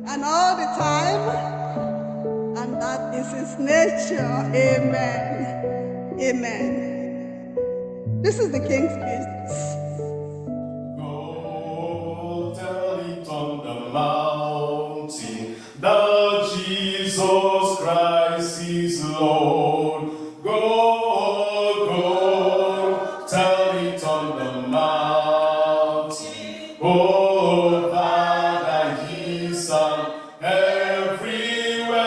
and all the time, and that is his nature. Amen. Amen. This is the King's business. Go tell it on the mountain that Jesus Christ is Lord. Go tell it on the mountain. Oh, Father, His Son, everywhere.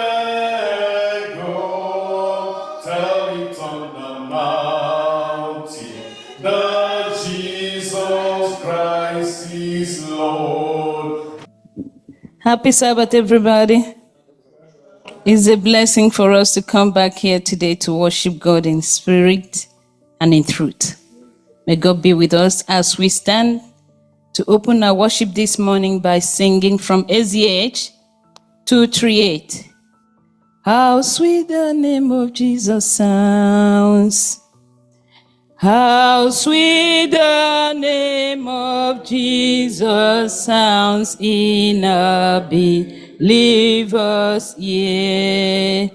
Go tell it on the mountain that Jesus Christ is Lord. Happy Sabbath, everybody. It's a blessing for us to come back here today to worship God in spirit and in truth. May God be with us as we stand to open our worship this morning by singing from SDH 238. How sweet the name of Jesus sounds. How sweet the name of Jesus sounds in a believer's ear.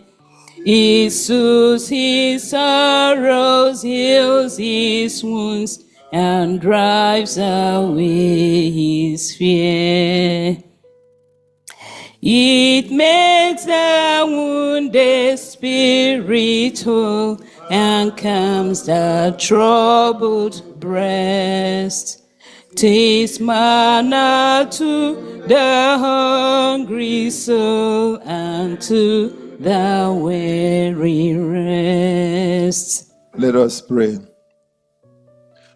It soothes his sorrows, heals his wounds, and drives away his fear. It makes the wounded spirit whole and calms the troubled breast. Tastes manna to the hungry soul and to the weary rest. Let us pray.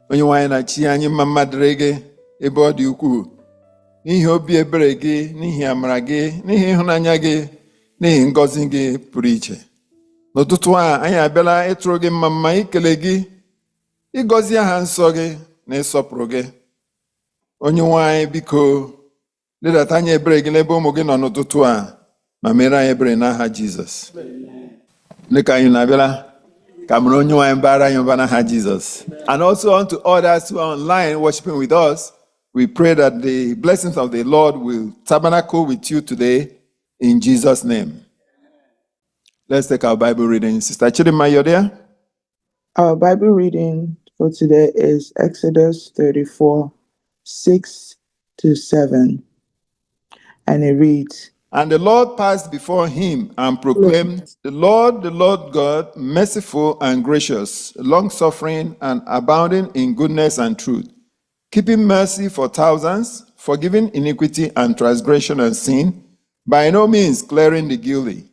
Onye nwanyị na chi anyị mma mmadụ gị ebe ọ dị ukwuu, n'ihi obi ebere gị, n'ihi amara gị, n'ihi ịhụnanya gị, n'ihi ngọzi gị pụrụ iche. N'ụtụtụ a anyị abịala ịtụrụ gị mma ikele gị, ịgọzi aha nsọ gị na ịsọpụrụ gị. Onye nwanyị biko ledata anyị ebere gị n'ebe ụmụ gị nọ n'ụtụtụ a ma mere anyị ebere n'aha Jizọs. Dịka anyị na-abịala ka amara onye nwanyị bara anyị ụba n'aha Jizọs. And also unto others who are online worshiping with us, we pray that the blessings of the Lord will tabernacle with you today in Jesus' name. Let's take our Bible reading. Sister Chidima, you're there? Our Bible reading for today is Exodus 34, 6-7. And it reads, And the Lord passed before him and proclaimed, the Lord God, merciful and gracious, long-suffering and abounding in goodness and truth, keeping mercy for thousands, forgiving iniquity and transgression and sin, by no means clearing the guilty,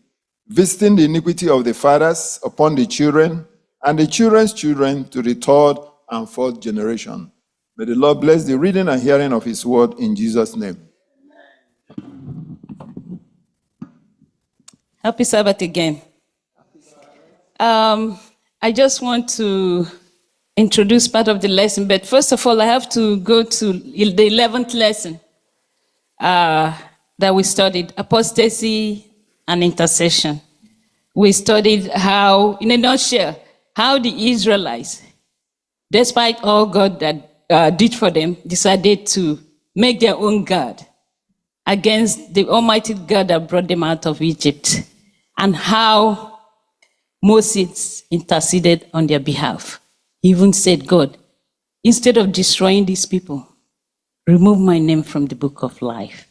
visiting the iniquity of the fathers upon the children, and the children's children to the third and fourth generation. May the Lord bless the reading and hearing of his word in Jesus' name. Happy Sabbath again. I just want to introduce part of the lesson, but first of all, I have to go to the 11th lesson that we studied, apostasy and intercession. We studied how, in a nutshell, how the Israelites, despite all God that did for them, decided to make their own God against the Almighty God that brought them out of Egypt, and how Moses interceded on their behalf. He even said, God, instead of destroying these people, remove my name from the book of life.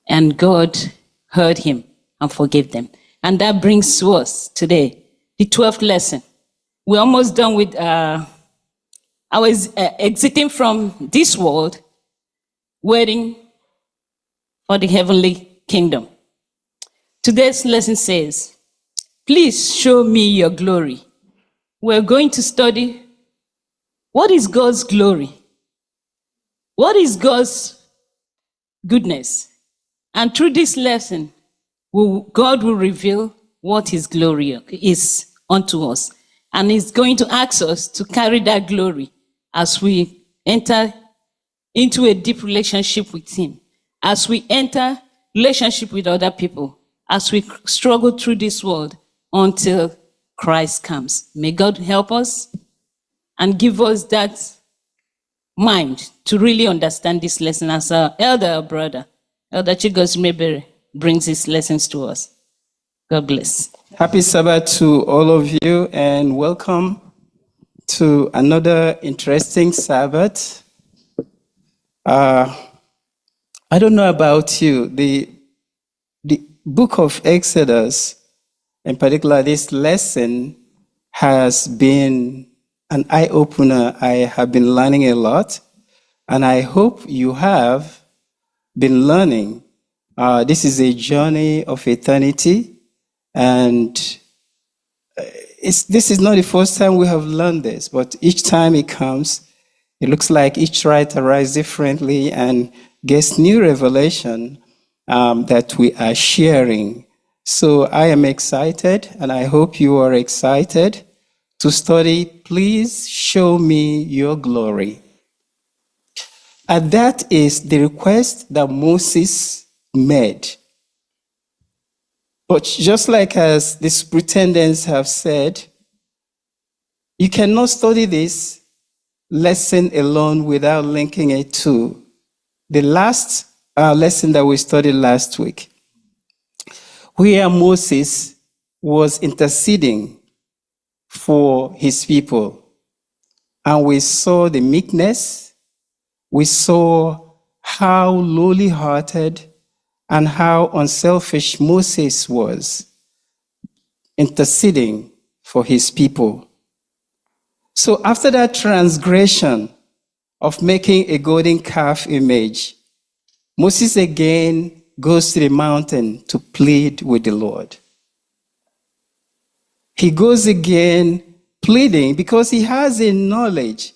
And God heard him and forgave them. And that brings to us today the 12th lesson. We're almost done with, I was exiting from this world, waiting for the heavenly kingdom. Today's lesson says, please show me your glory. We're going to study what is God's glory? What is God's goodness? And through this lesson, God will reveal what his glory is unto us. And he's going to ask us to carry that glory as we enter into a deep relationship with him, as we enter relationship with other people, as we struggle through this world until Christ comes. May God help us and give us that mind to really understand this lesson as our elder brother, Elder Chigos Mebere, brings his lessons to us. God bless. Happy Sabbath to all of you, and welcome to another interesting Sabbath. I don't know about you, the book of Exodus, in particular this lesson, has been an eye-opener. I have been learning a lot, and I hope you have been learning. This is a journey of eternity, and this is not the first time we have learned this, but each time it comes, it looks like each writer writes differently and gets new revelation that we are sharing. So I am excited, and I hope you are excited to study. Please show me your glory. And that is the request that Moses made. But just like as the superintendents have said, you cannot study this lesson alone without linking it to the last lesson that we studied last week, where Moses was interceding for his people. And we saw the meekness, we saw how lowly-hearted and how unselfish Moses was, interceding for his people. So after that transgression of making a golden calf image, Moses again goes to the mountain to plead with the Lord. He goes again pleading because he has a knowledge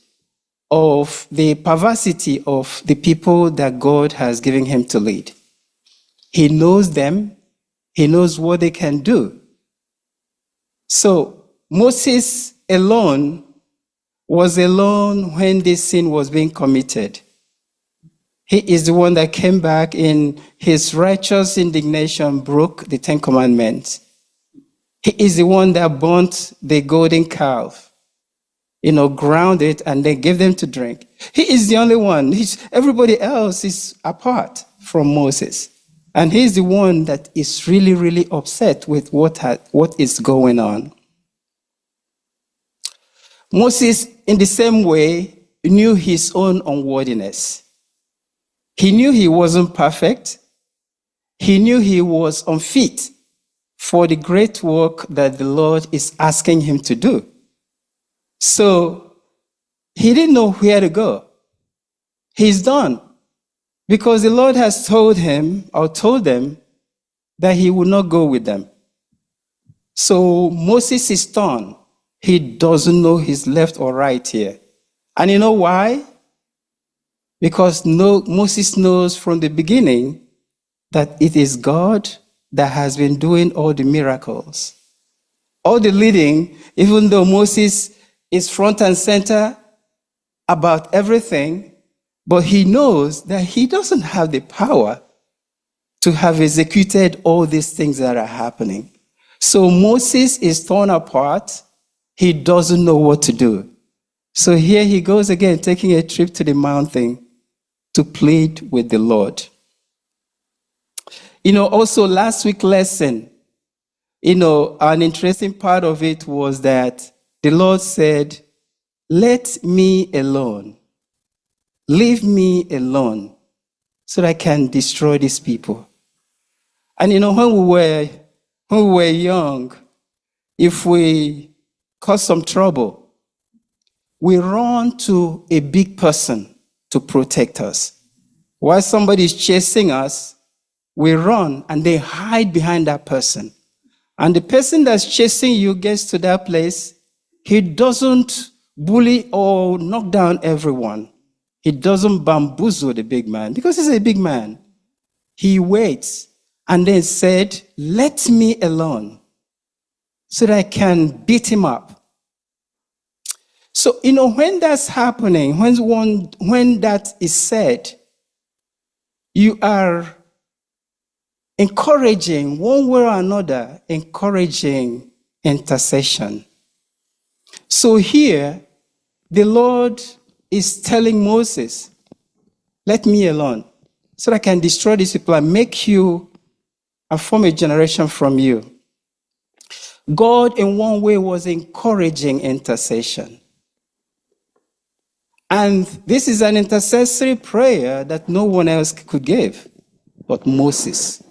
of the perversity of the people that God has given him to lead. He knows them. He knows what they can do. So Moses alone was alone when this sin was being committed. He is the one that came back in his righteous indignation, broke the Ten Commandments. He is the one that burnt the golden calf, ground it and then gave them to drink. He is the only one. Everybody else is apart from Moses. And he's the one that is really, really upset with what is going on. Moses, in the same way, knew his own unworthiness. He knew he wasn't perfect. He knew he was unfit for the great work that the Lord is asking him to do. So he didn't know where to go. He's done. Because the Lord has told him or told them that he would not go with them. So Moses is torn. He doesn't know his left or right here. And you know why? Because Moses knows from the beginning that it is God that has been doing all the miracles. All the leading, even though Moses is front and center about everything, but he knows that he doesn't have the power to have executed all these things that are happening. So Moses is torn apart. He doesn't know what to do. So here he goes again, taking a trip to the mountain to plead with the Lord. Also last week's lesson, an interesting part of it was that the Lord said, "Let me alone. Leave me alone so that I can destroy these people." And when we were young, if we cause some trouble, we run to a big person to protect us. While somebody is chasing us, we run and they hide behind that person. And the person that's chasing you gets to that place, he doesn't bully or knock down everyone. He doesn't bamboozle the big man because he's a big man. He waits and then said, "Let me alone so that I can beat him up." So, when that's happening, when that is said, you are encouraging, one way or another, encouraging intercession. So here, the Lord is telling Moses, "Let me alone so that I can destroy these people and make you and form a generation from you. God, in one way, was encouraging intercession. And this is an intercessory prayer that no one else could give but Moses.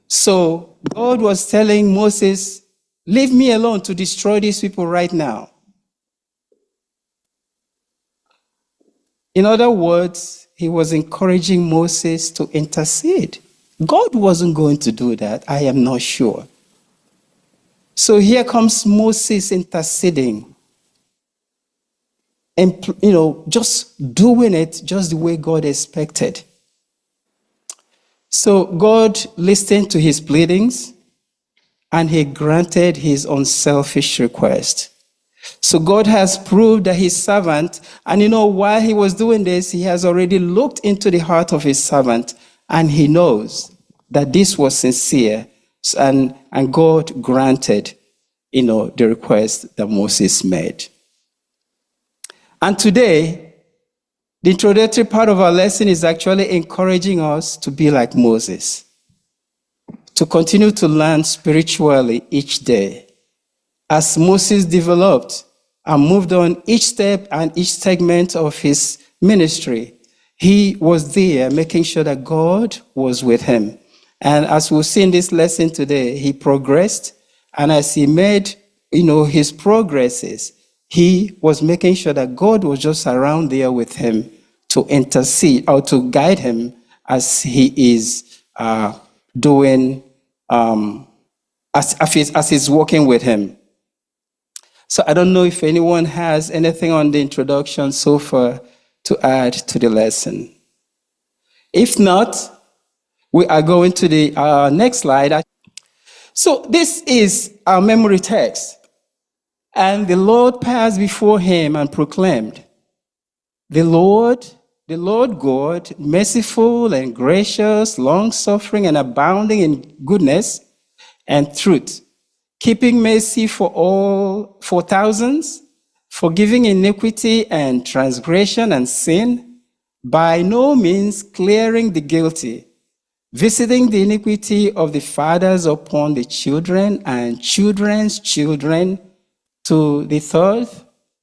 So God was telling Moses, leave me alone to destroy these people right now. In other words, he was encouraging Moses to intercede. God wasn't going to do that, I am not sure. So here comes Moses interceding. And, just doing it just the way God expected. So God listened to his pleadings, and he granted his unselfish request. So God has proved that his servant, and while he was doing this, he has already looked into the heart of his servant, and he knows that this was sincere, and God granted, the request that Moses made. And today, the introductory part of our lesson is actually encouraging us to be like Moses, to continue to learn spiritually each day. As Moses developed and moved on each step and each segment of his ministry, he was there making sure that God was with him. And as we'll see in this lesson today, he progressed, and as he made, his progresses, he was making sure that God was just around there with him to intercede or to guide him as he is doing, as he's working with him. So I don't know if anyone has anything on the introduction so far to add to the lesson. If not, we are going to the next slide. So this is our memory text. And the Lord passed before him and proclaimed, The Lord God, merciful and gracious, long-suffering and abounding in goodness and truth, keeping mercy for thousands, forgiving iniquity and transgression and sin, by no means clearing the guilty, visiting the iniquity of the fathers upon the children and children's children, to the third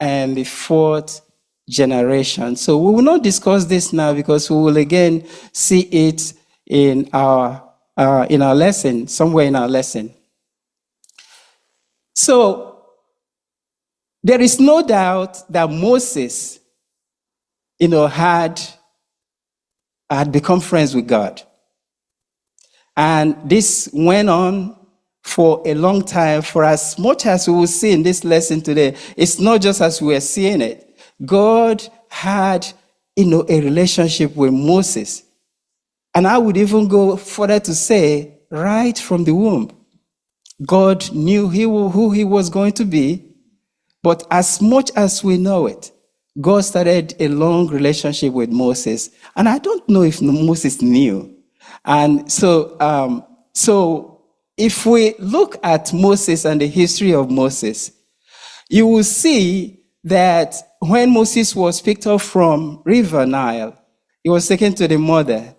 and the fourth generation. So we will not discuss this now because we will again see it in our lesson, somewhere in our lesson. So there is no doubt that Moses, had become friends with God. And this went on for a long time, for as much as we will see in this lesson today. It's not just as we are seeing it. God had, a relationship with Moses. And I would even go further to say, right from the womb, God knew who he was going to be. But as much as we know it, God started a long relationship with Moses. And I don't know if Moses knew. And so if we look at Moses and the history of Moses, you will see that when Moses was picked up from River Nile, he was taken to the mother.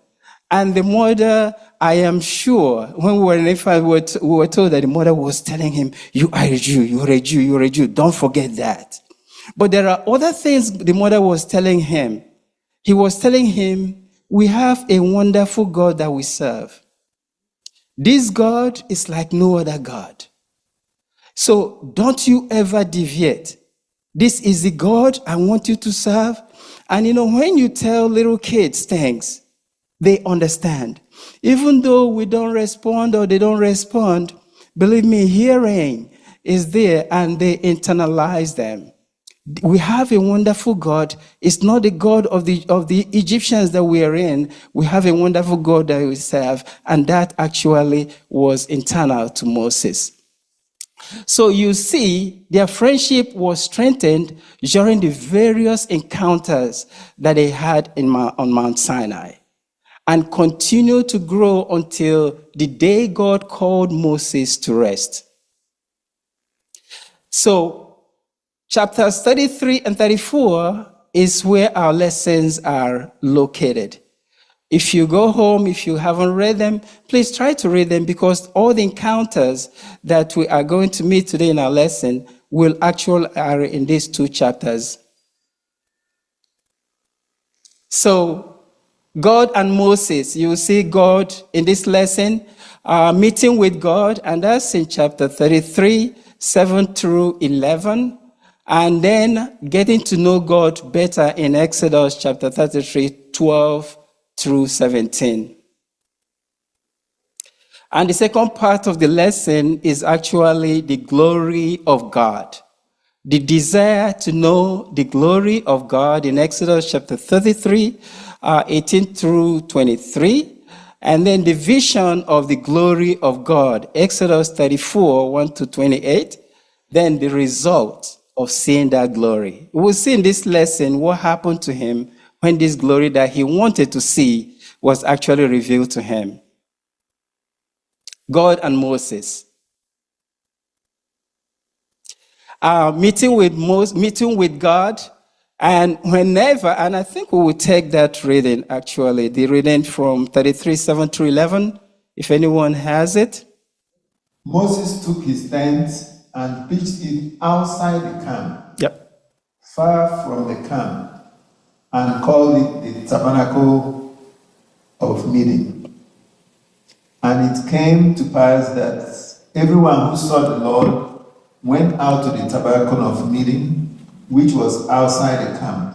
And the mother, I am sure, when we were in Nepal, we were told that the mother was telling him, you are a Jew, you are a Jew, you are a Jew. Don't forget that. But there are other things the mother was telling him. He was telling him, we have a wonderful God that we serve. This God is like no other God. So don't you ever deviate. This is the God I want you to serve. And when you tell little kids things, they understand. Even though we don't respond or they don't respond, believe me, hearing is there and they internalize them. We have a wonderful God. It's not the God of the Egyptians that we are in. We have a wonderful God that we serve, and that actually was internal to Moses. So you see, their friendship was strengthened during the various encounters that they had on Mount Sinai, and continued to grow until the day God called Moses to rest. So chapters 33 and 34 is where our lessons are located. If you go home, if you haven't read them, please try to read them, because all the encounters that we are going to meet today in our lesson will actually are in these 2 chapters. So, God and Moses, you will see God in this lesson, meeting with God, and that's in chapter 33, 7 through 11, and then getting to know God better in Exodus chapter 33, 12 through 17. And the second part of the lesson is actually the glory of God. The desire to know the glory of God in Exodus chapter 33, 18 through 23. And then the vision of the glory of God, Exodus 34, 1 to 28. Then the result of seeing that glory. We'll see in this lesson what happened to him when this glory that he wanted to see was actually revealed to him. God and Moses. Meeting with God, and whenever, and I think we will take that reading, actually, the reading from 33, 7 through 11, if anyone has it. Moses took his tent and pitched it outside the camp, Yep. far from the camp, and called it the tabernacle of meeting. And it came to pass that everyone who saw the Lord went out to the tabernacle of meeting, which was outside the camp.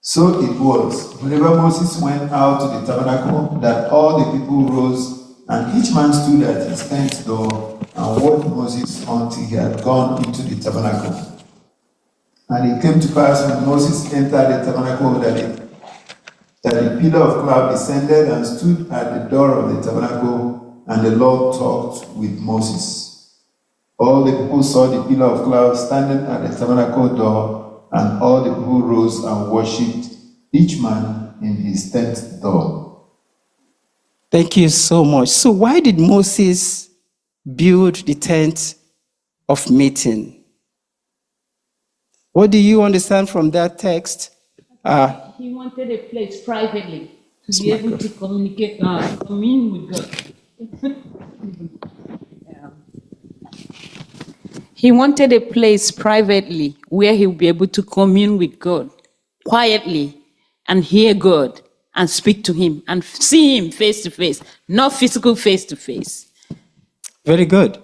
So it was, whenever Moses went out to the tabernacle, that all the people rose, and each man stood at his tent door and watched Moses until he had gone into the tabernacle. And it came to pass when Moses entered the tabernacle that the pillar of cloud descended and stood at the door of the tabernacle, and the Lord talked with Moses. All the people saw the pillar of cloud standing at the tabernacle door, and all the people rose and worshipped, each man in his tent door. Thank you so much. So why did Moses build the tent of meeting? What do you understand from that text? He wanted a place privately to be able to communicate, commune with God. He wanted a place privately where he would be able to commune with God quietly and hear God and speak to him and see him face to face, not physical face to face. Very good.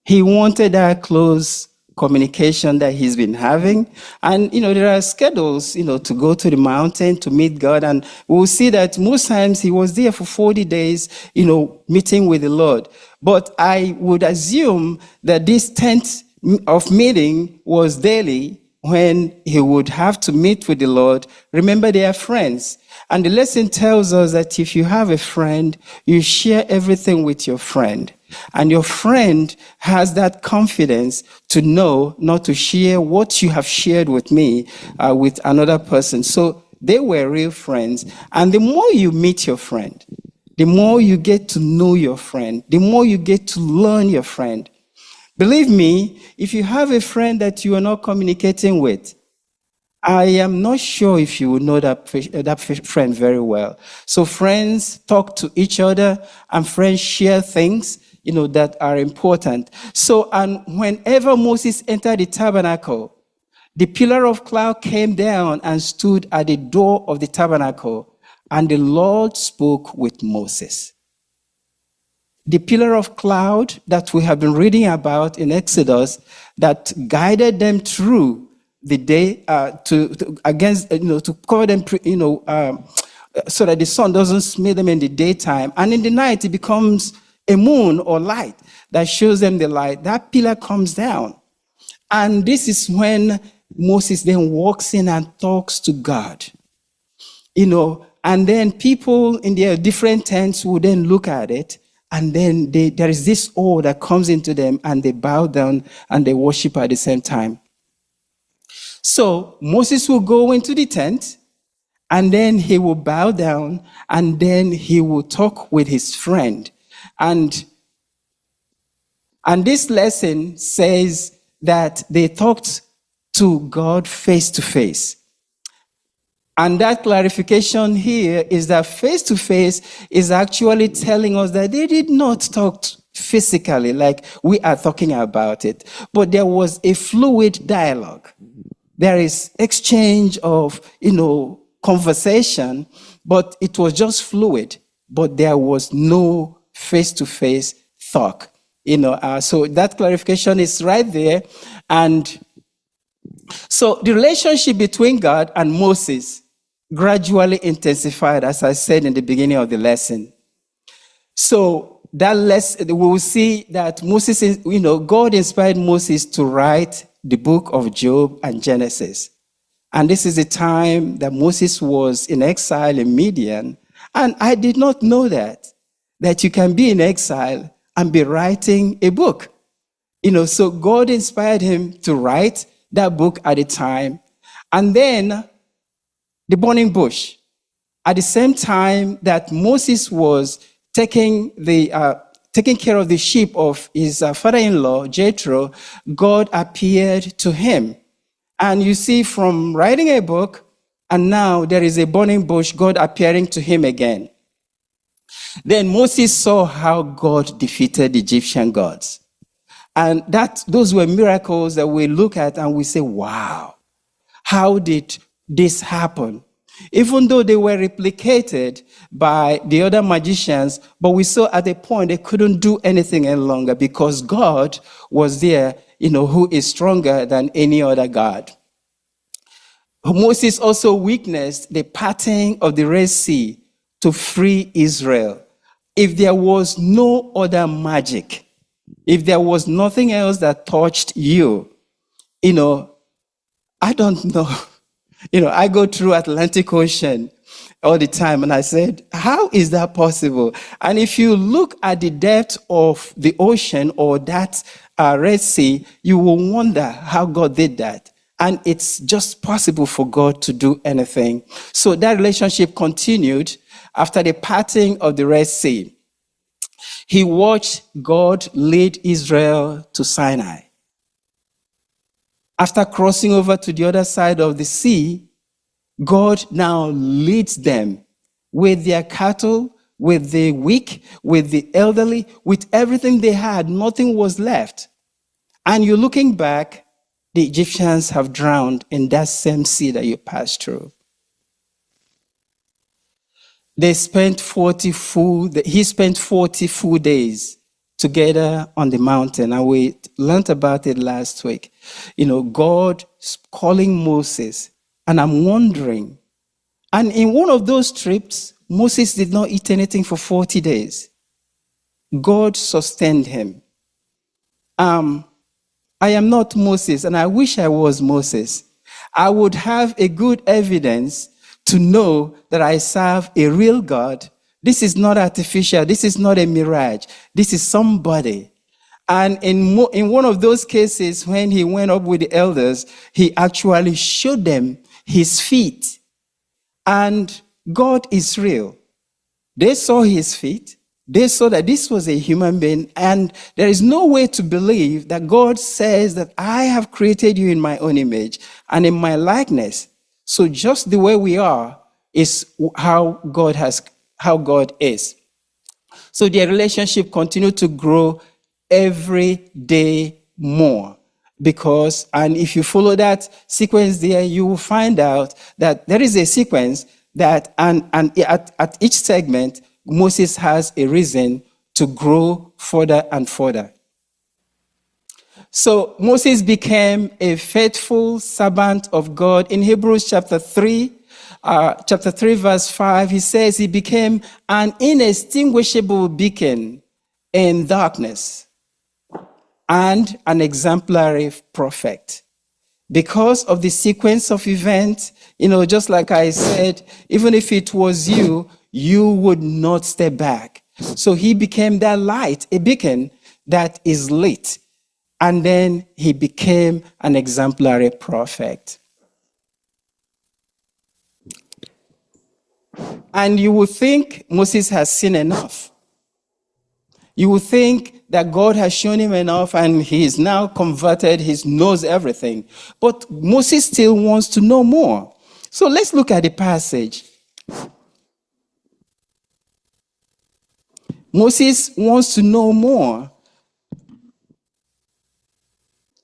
He wanted that close communication that he's been having. And, there are schedules, to go to the mountain to meet God. And we'll see that most times he was there for 40 days, meeting with the Lord. But I would assume that this tent of meeting was daily when he would have to meet with the Lord. Remember, they are friends. And the lesson tells us that if you have a friend, you share everything with your friend. And your friend has that confidence to know not to share what you have shared with me with another person. So they were real friends. And the more you meet your friend, the more you get to know your friend, the more you get to learn your friend. Believe me, if you have a friend that you are not communicating with, I am not sure if you would know that friend very well. So friends talk to each other, and friends share things, that are important. So, and whenever Moses entered the tabernacle, the pillar of cloud came down and stood at the door of the tabernacle, and the Lord spoke with Moses. The pillar of cloud that we have been reading about in Exodus that guided them through the day to cover them, so that the sun doesn't smear them in the daytime. And in the night, it becomes a moon or light that shows them the light. That pillar comes down. And this is when Moses then walks in and talks to God. And then people in their different tents will then look at it. And then there is this awe that comes into them, and they bow down and they worship at the same time. So Moses will go into the tent, and then he will bow down, and then he will talk with his friend. And this lesson says that they talked to God face to face. And that clarification here is that face to face is actually telling us that they did not talk physically like we are talking about it, but there was a fluid dialogue. There is exchange of, conversation, but it was just fluid, but there was no face-to-face talk. So that clarification is right there. And so the relationship between God and Moses gradually intensified, as I said in the beginning of the lesson. So that lesson, we will see that Moses, God inspired Moses to write the book of Job and Genesis. And this is the time that Moses was in exile in Midian. And I did not know that you can be in exile and be writing a book. So God inspired him to write that book at the time. And then the burning bush. At the same time that Moses was taking care of the sheep of his father-in-law, Jethro, God appeared to him. And you see, from writing a book, and now there is a burning bush, God appearing to him again. Then Moses saw how God defeated the Egyptian gods. And those were miracles that we look at and we say, wow, how did this happen? Even though they were replicated by the other magicians, but we saw at a point they couldn't do anything any longer because God was there, who is stronger than any other God. Moses also witnessed the parting of the Red Sea to free Israel. If there was no other magic, if there was nothing else that touched you, I don't know. I go through Atlantic Ocean all the time, and I said, how is that possible? And if you look at the depth of the ocean or that Red Sea, you will wonder how God did that. And it's just possible for God to do anything. So that relationship continued after the parting of the Red Sea. He watched God lead Israel to Sinai. After crossing over to the other side of the sea, God now leads them with their cattle, with the weak, with the elderly, with everything they had. Nothing was left. And you're looking back, the Egyptians have drowned in that same sea that you passed through. He spent 40 full days together on the mountain, and we learned about it last week. God calling Moses, and I'm wondering, and in one of those trips, Moses did not eat anything for 40 days. God sustained him. I am not Moses, and I wish I was Moses. I would have a good evidence to know that I serve a real God. This is not artificial. This is not a mirage. This is somebody. And in one of those cases, when he went up with the elders, he actually showed them his feet. And God is real. They saw his feet. They saw that this was a human being. And there is no way to believe that God says that I have created you in my own image and in my likeness. So just the way we are is how God is. So their relationship continued to grow every day more. And if you follow that sequence there, you will find out that there is a sequence that, and at each segment, Moses has a reason to grow further and further. So Moses became a faithful servant of God. In Hebrews chapter 3, verse 5, he says he became an inextinguishable beacon in darkness and an exemplary prophet. Because of the sequence of events, just like I said, even if it was you, you would not step back. So he became that light, a beacon that is lit. And then he became an exemplary prophet. And you would think Moses has seen enough. You would think that God has shown him enough and he is now converted, he knows everything. But Moses still wants to know more. So let's look at the passage. Moses wants to know more.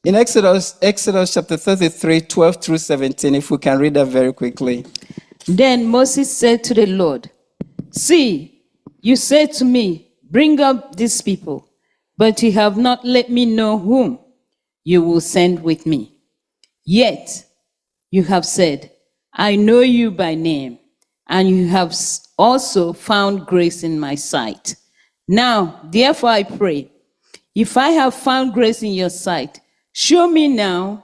In Exodus chapter 33, 12 through 17, if we can read that very quickly. Then Moses said to the Lord, "See, you said to me, bring up these people, but you have not let me know whom you will send with me. Yet you have said, I know you by name, and you have also found grace in my sight. Now, therefore I pray, if I have found grace in your sight, show me now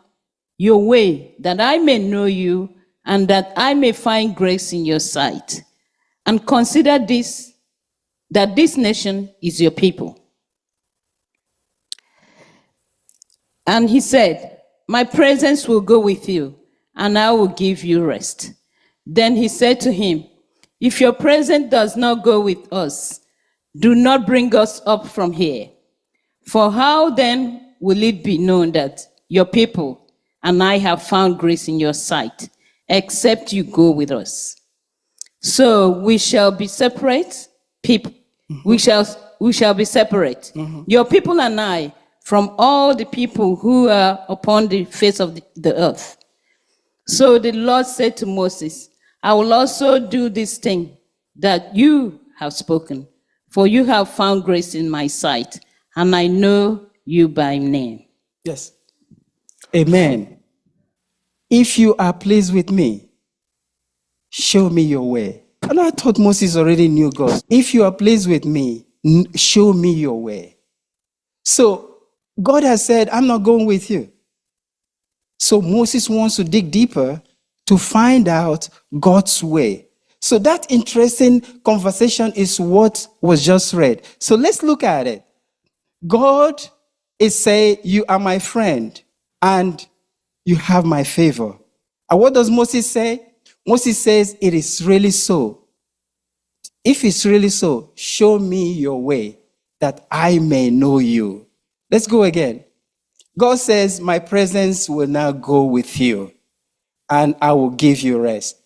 your way, that I may know you, and that I may find grace in your sight. And consider this, that this nation is your people." And he said, "My presence will go with you, and I will give you rest." Then he said to him, "If your presence does not go with us, do not bring us up from here. For how then will it be known that your people and I have found grace in your sight, except you go with us? So we shall be separate, people. We shall be separate, your people and I, from all the people who are upon the face of the earth." So the Lord said to Moses, "I will also do this thing that you have spoken, for you have found grace in my sight, and I know you by name." Yes. Amen. If you are pleased with me, show me your way. And I thought Moses already knew God. If you are pleased with me, show me your way. So God has said, I'm not going with you. So Moses wants to dig deeper to find out God's way. So that interesting conversation is what was just read. So let's look at it. God is saying, you are my friend and you have my favor. And what does Moses say? Moses says, it is really so. If it's really so, show me your way that I may know you. Let's go again. God says, my presence will now go with you and I will give you rest.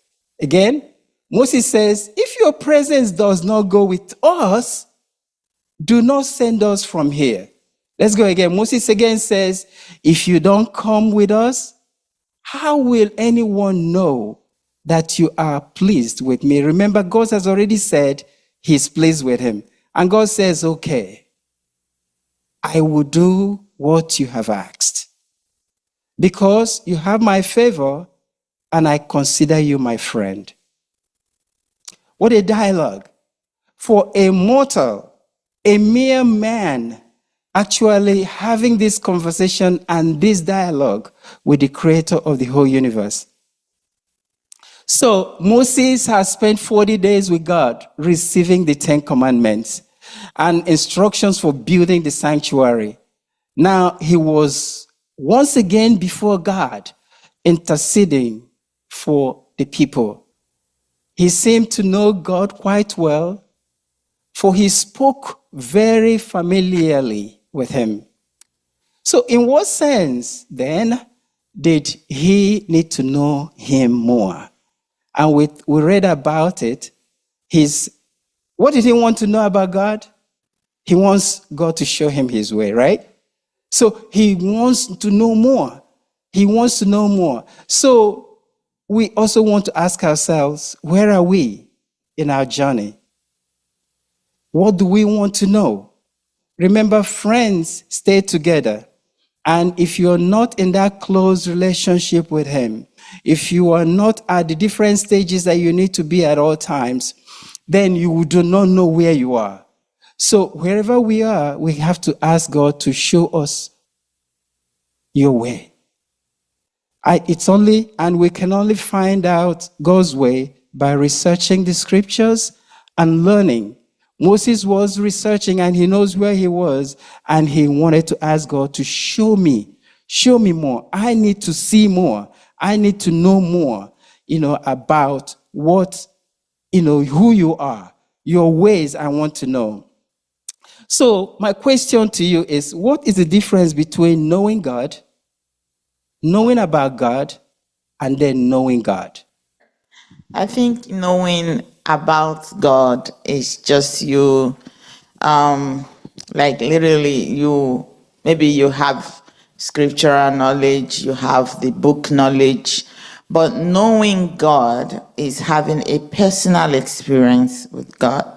Again, Moses says, if your presence does not go with us, do not send us from here. Let's go again. Moses again says, if you don't come with us, how will anyone know that you are pleased with me? Remember, God has already said he's pleased with him. And God says, okay, I will do what you have asked. Because you have my favor and I consider you my friend. What a dialogue. For a mortal, a mere man, actually having this conversation and this dialogue with the creator of the whole universe. So Moses has spent 40 days with God receiving the 10 commandments and instructions for building the sanctuary. Now he was once again before God interceding for the people. He seemed to know God quite well, for he spoke very familiarly with him. So in what sense, then, did he need to know him more? And we read about it. What did he want to know about God? He wants God to show him his way, right? So he wants to know more. He wants to know more. So we also want to ask ourselves, where are we in our journey? What do we want to know? Remember, friends stay together. And if you're not in that close relationship with him, if you are not at the different stages that you need to be at all times, then you do not know where you are. So wherever we are, we have to ask God to show us your way. And we can only find out God's way by researching the scriptures and learning. Moses was researching and he knows where he was, and he wanted to ask God to show me more. I need to see more. I need to know more, about what, who you are, your ways I want to know. So my question to you is, what is the difference between knowing God, knowing about God, and then knowing God? I think knowing about God is just you, like literally you, maybe you have scriptural knowledge, you have the book knowledge, but knowing God is having a personal experience with God.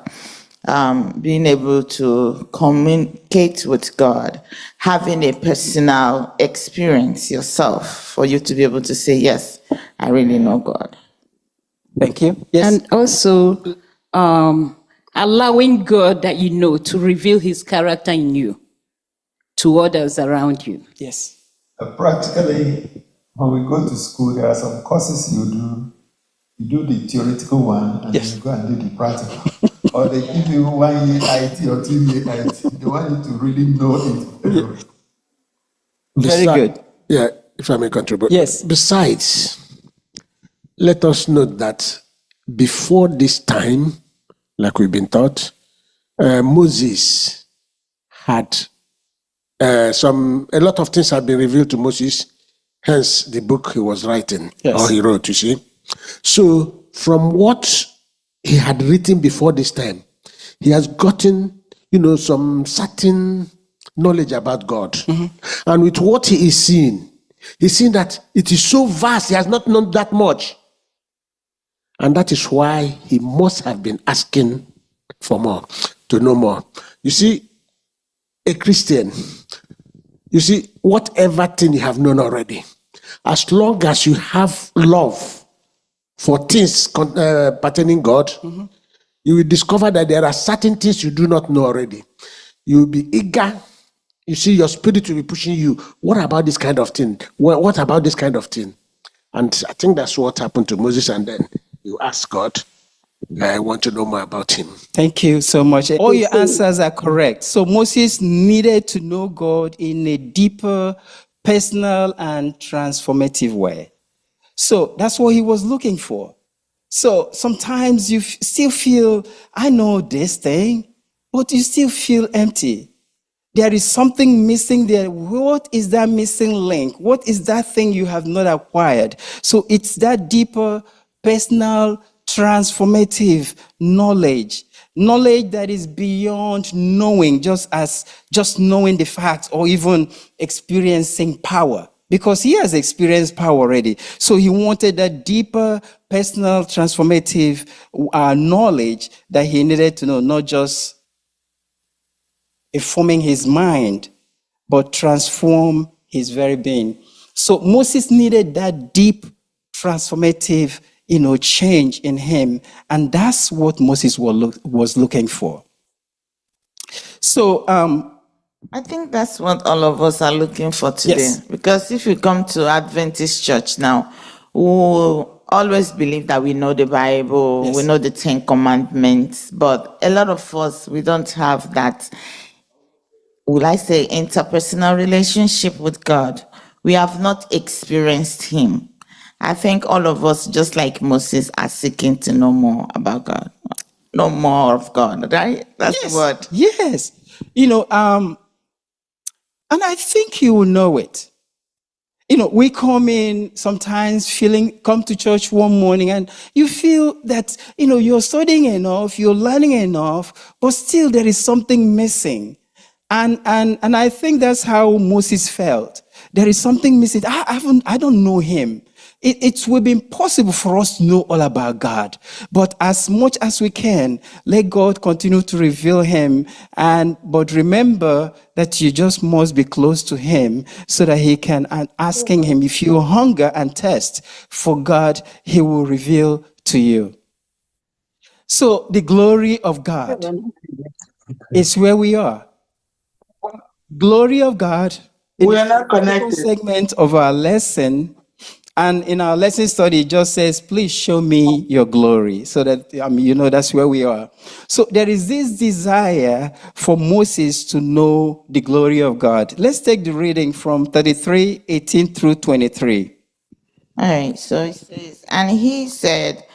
Being able to communicate with God, having a personal experience yourself for you to be able to say, yes, I really know God. Thank you. Yes. And also allowing God that you know to reveal his character in you to others around you. Yes. Practically, when we go to school, there are some courses you do. You do the theoretical one, and Yes. then you go and do the practical. Or they give you 1 year IT or 2 year IT. They want you to really know it. Very good. Yeah, if I may contribute. Yes. Besides, let us note that before this time, like we've been taught, Moses had a lot of things had been revealed to Moses, hence the book he was writing, Yes. or he wrote, you see. So from what he had written before this time, he has gotten, some certain knowledge about God. And with what he is seeing, he's seeing that it is so vast, he has not known that much. And that is why he must have been asking for more, to know more. You see, a Christian, whatever thing you have known already, as long as you have love for things pertaining God, you will discover that there are certain things you do not know already. You will be eager. You see, your spirit will be pushing you. What about this kind of thing? What about this kind of thing? And I think that's what happened to Moses. And then you ask God, I want to know more about him. Thank you so much. All your answers are correct. So Moses needed to know God in a deeper, personal, and transformative way. So that's what he was looking for. So sometimes you still feel, I know this thing, but you still feel empty. There is something missing there. What is that missing link? What is that thing you have not acquired? So it's that deeper, personal, transformative knowledge that is beyond knowing, just knowing the facts or even experiencing power, because he has experienced power already. So he wanted that deeper, personal, transformative knowledge that he needed to know, not just informing his mind, but transform his very being. So Moses needed that deep, transformative, change in him, and that's what Moses was looking for. So I think that's what all of us are looking for today. Yes. Because if you come to Adventist church now, we always believe that we know the Bible, Yes. we know the 10 Commandments, but a lot of us, we don't have that, will I say, interpersonal relationship with God. We have not experienced him. I think all of us, just like Moses, are seeking to know more about God, know more of God, right? That's the word. Yes. And I think you will know it. We come in sometimes come to church one morning and you feel that, you're studying enough, you're learning enough, but still there is something missing. And I think that's how Moses felt. There is something missing. I don't know him. It will be impossible for us to know all about God. But as much as we can, let God continue to reveal him. But remember that you just must be close to him so that he can, and asking him, if you hunger and thirst for God, he will reveal to you. So the glory of God is where we are. Glory of God. We are not connected. Segment of our lesson. And in our lesson study, it just says, please show me your glory. So that, that's where we are. So there is this desire for Moses to know the glory of God. Let's take the reading from 33, 18 through 23. All right, so it says, and he said,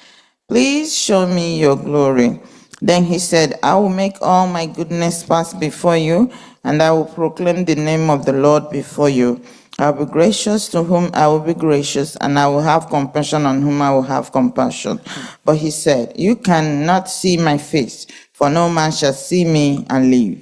please show me your glory. Then he said, I will make all my goodness pass before you, and I will proclaim the name of the Lord before you. I'll be gracious to whom I will be gracious, and I will have compassion on whom I will have compassion. But he said, you cannot see my face, for no man shall see me and live.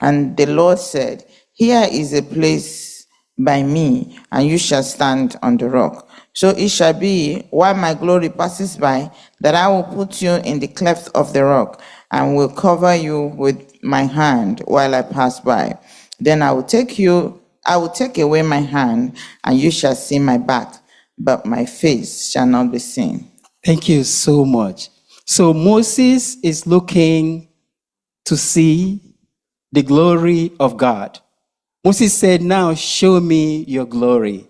And the Lord said, here is a place by me, and you shall stand on the rock. So it shall be, while my glory passes by, that I will put you in the cleft of the rock, and will cover you with my hand while I pass by. Then I will take away my hand, and you shall see my back, but my face shall not be seen. Thank you so much. So Moses is looking to see the glory of God. Moses said, now show me your glory.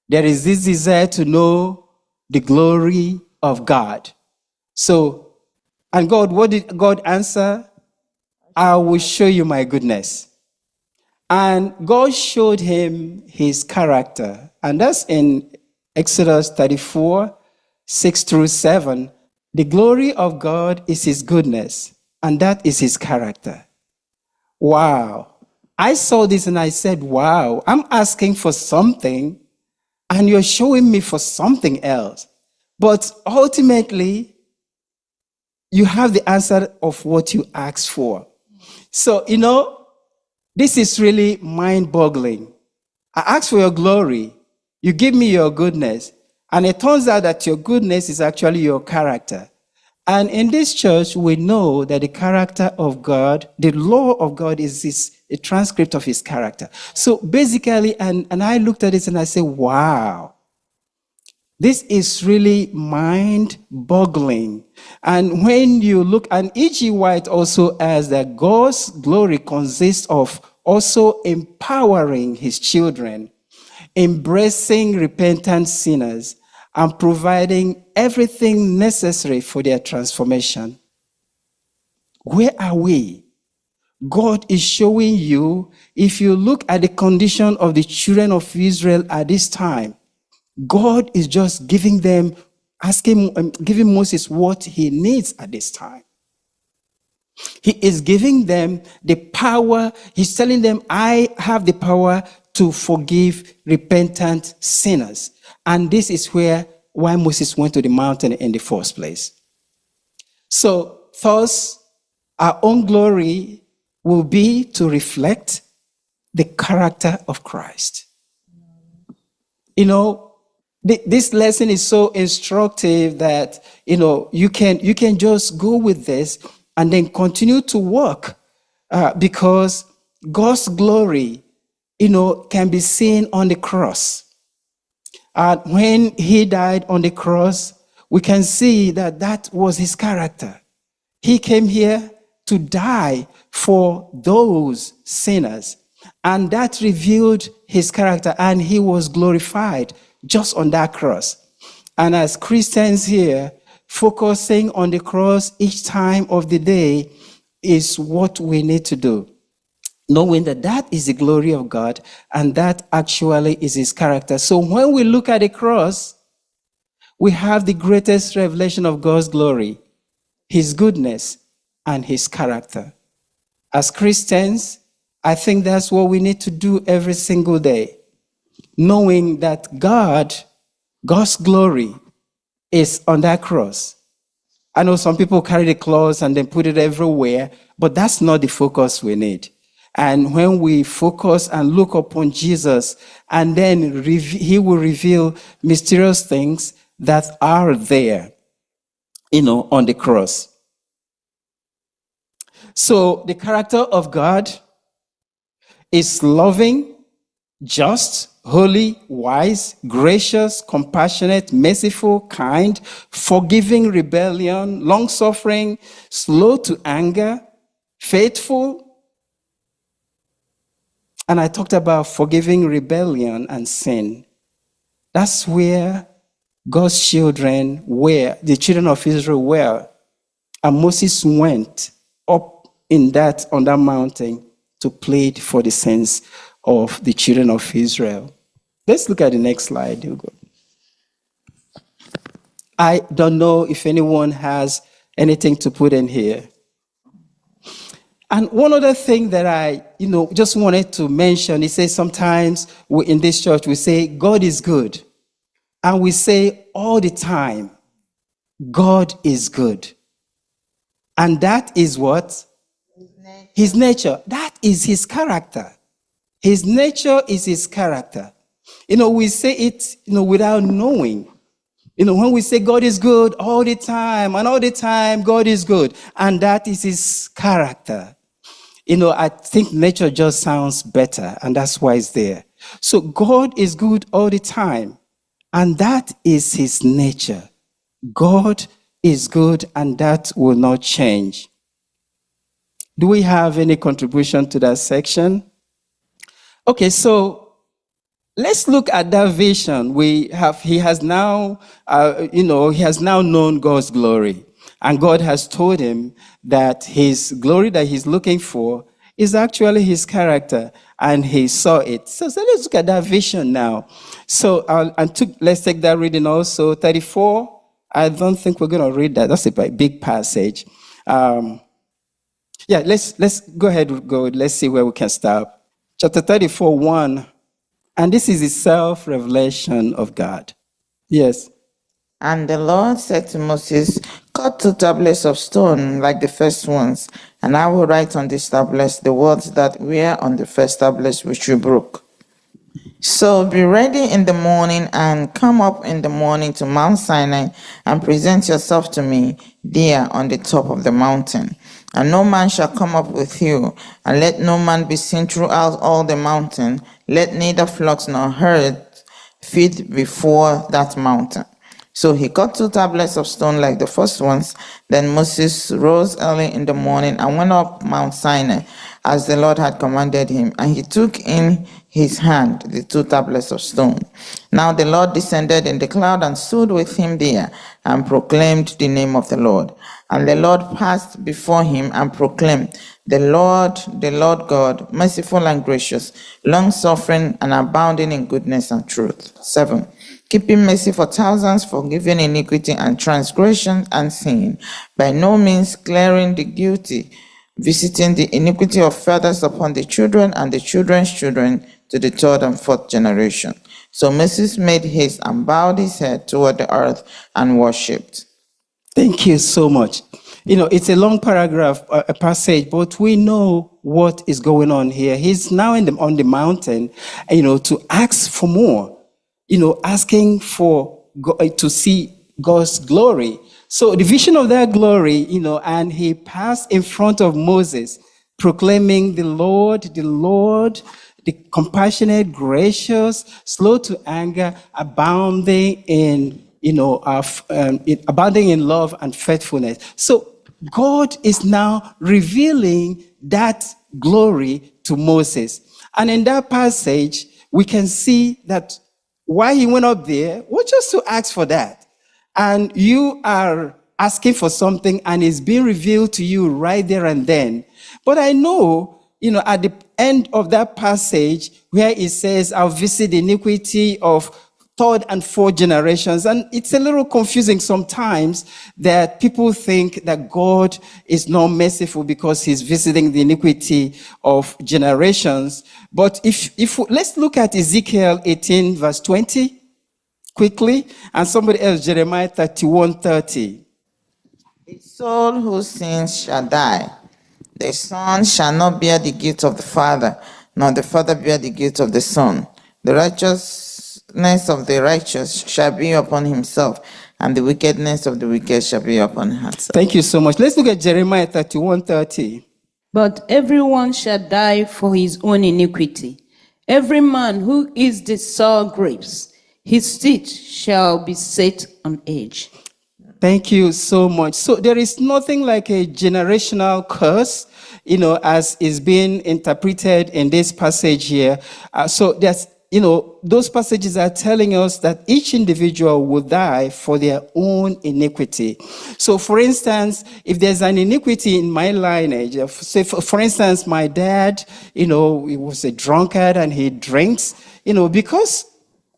There is this desire to know the glory of God. So, and God, what did God answer? I will show you my goodness. And God showed him his character. And that's in Exodus 34, 6-7. The glory of God is his goodness, and that is his character. Wow. I saw this and I said, wow, I'm asking for something, and you're showing me for something else. But ultimately, you have the answer of what you asked for. So, this is really mind-boggling. I asked for your glory. You give me your goodness. And it turns out that your goodness is actually your character. And in this church, we know that the character of God, the law of God is a transcript of his character. So basically, and I looked at it and I said, wow, this is really mind-boggling. And when you look, and E.G. White also adds that God's glory consists of also empowering his children, embracing repentant sinners, and providing everything necessary for their transformation. Where are we? God is showing you, if you look at the condition of the children of Israel at this time, God is just giving Moses what he needs at this time. He is giving them the power. He's telling them, I have the power to forgive repentant sinners. And this is why Moses went to the mountain in the first place. So, thus, our own glory will be to reflect the character of Christ. This lesson is so instructive that, you can just go with this and then continue to work because God's glory, can be seen on the cross. When he died on the cross, we can see that was his character. He came here to die for those sinners, and that revealed his character, and he was glorified just on that cross. And as Christians here, focusing on the cross each time of the day is what we need to do, knowing that is the glory of God, and that actually is his character. So when we look at the cross, we have the greatest revelation of God's glory, his goodness, and his character. As Christians, I think that's what we need to do every single day, knowing that God's glory is on that cross. I know some people carry the cross and then put it everywhere, but that's not the focus we need. And when we focus and look upon Jesus, and then he will reveal mysterious things that are there, on the cross. So the character of God is loving, just, holy, wise, gracious, compassionate, merciful, kind, forgiving rebellion, long-suffering, slow to anger, faithful. And I talked about forgiving rebellion and sin. That's where God's children were, the children of Israel were. And Moses went up on that mountain to plead for the sins of the children of Israel. Let's look at the next slide, Hugo. I don't know if anyone has anything to put in here. And one other thing that I, just wanted to mention, it says sometimes in this church, we say, God is good. And we say all the time, God is good. And that is what? His nature. That is his character. His nature is his character. We say it, without knowing. When we say God is good all the time, and all the time God is good, and that is his character. I think nature just sounds better, and that's why it's there. So God is good all the time, and that is his nature. God is good, and that will not change. Do we have any contribution to that section? Okay, so let's look at that vision. He has now known God's glory. And God has told him that his glory that he's looking for is actually his character, and he saw it. So let's look at that vision now. So let's take that reading also, 34. I don't think we're going to read that. That's a big passage. Let's go ahead. Let's see where we can stop. Chapter 34, 1. And this is the self-revelation of God. Yes. And the Lord said to Moses, cut 2 tablets of stone like the first ones, and I will write on these tablets the words that were on the first tablets which you broke. So be ready in the morning and come up in the morning to Mount Sinai and present yourself to me there on the top of the mountain. And no man shall come up with you, and let no man be seen throughout all the mountain. Let neither flocks nor herds feed before that mountain. So he cut 2 tablets of stone like the first ones. Then Moses rose early in the morning and went up Mount Sinai, as the Lord had commanded him. And he took in his hand the 2 tablets of stone. Now the Lord descended in the cloud and stood with him there, and proclaimed the name of the Lord. And the Lord passed before him and proclaimed, the Lord God, merciful and gracious, long-suffering and abounding in goodness and truth. 7. Keeping mercy for thousands, forgiving iniquity and transgression and sin, by no means clearing the guilty, visiting the iniquity of fathers upon the children and the children's children to the 3rd and 4th generation. So Moses made haste and bowed his head toward the earth and worshipped. Thank you so much. It's a long paragraph, a passage, but we know what is going on here. He's now on the mountain, to ask for more, asking for to see God's glory. So the vision of that glory, and he passed in front of Moses, proclaiming the Lord, the compassionate, gracious, slow to anger, abounding in abounding in love and faithfulness. So God is now revealing that glory to Moses. And in that passage, we can see that why he went up there was just to ask for that. And you are asking for something, and it's being revealed to you right there and then. But I know, at the end of that passage where it says, I'll visit the iniquity of 3rd and 4th generations. And it's a little confusing sometimes that people think that God is not merciful because he's visiting the iniquity of generations. But if let's look at Ezekiel 18 verse 20 quickly, and somebody else, Jeremiah 31:30. The soul whose sins shall die, the son shall not bear the guilt of the father, nor the father bear the guilt of the son. The righteousness of the righteous shall be upon himself, and the wickedness of the wicked shall be upon herself. Thank you so much. Let's look at Jeremiah 31:30. But everyone shall die for his own iniquity. Every man who eats the sour grapes, his teeth shall be set on edge. Thank you so much. So there is nothing like a generational curse, as is being interpreted in this passage here. So there's, those passages are telling us that each individual will die for their own iniquity. So for instance, if there's an iniquity in my lineage, say for instance, my dad, he was a drunkard and he drinks, because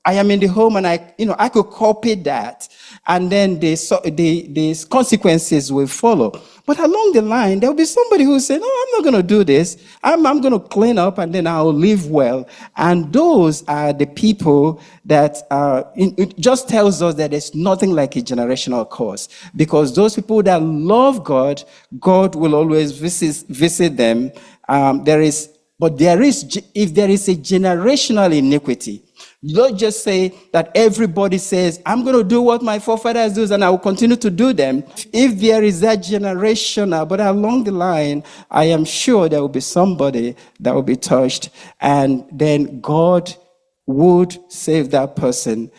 I am in the home and I could copy that, and then the consequences will follow. But along the line, there'll be somebody who say, no, I'm not going to do this. I'm going to clean up and then I'll live well. And those are the people that it just tells us that there's nothing like a generational curse. Because those people that love God, God will always visit them. If there is a generational iniquity, don't just say that everybody says, I'm going to do what my forefathers do and I will continue to do them. If there is that generational, but along the line, I am sure there will be somebody that will be touched, and then God would save that person.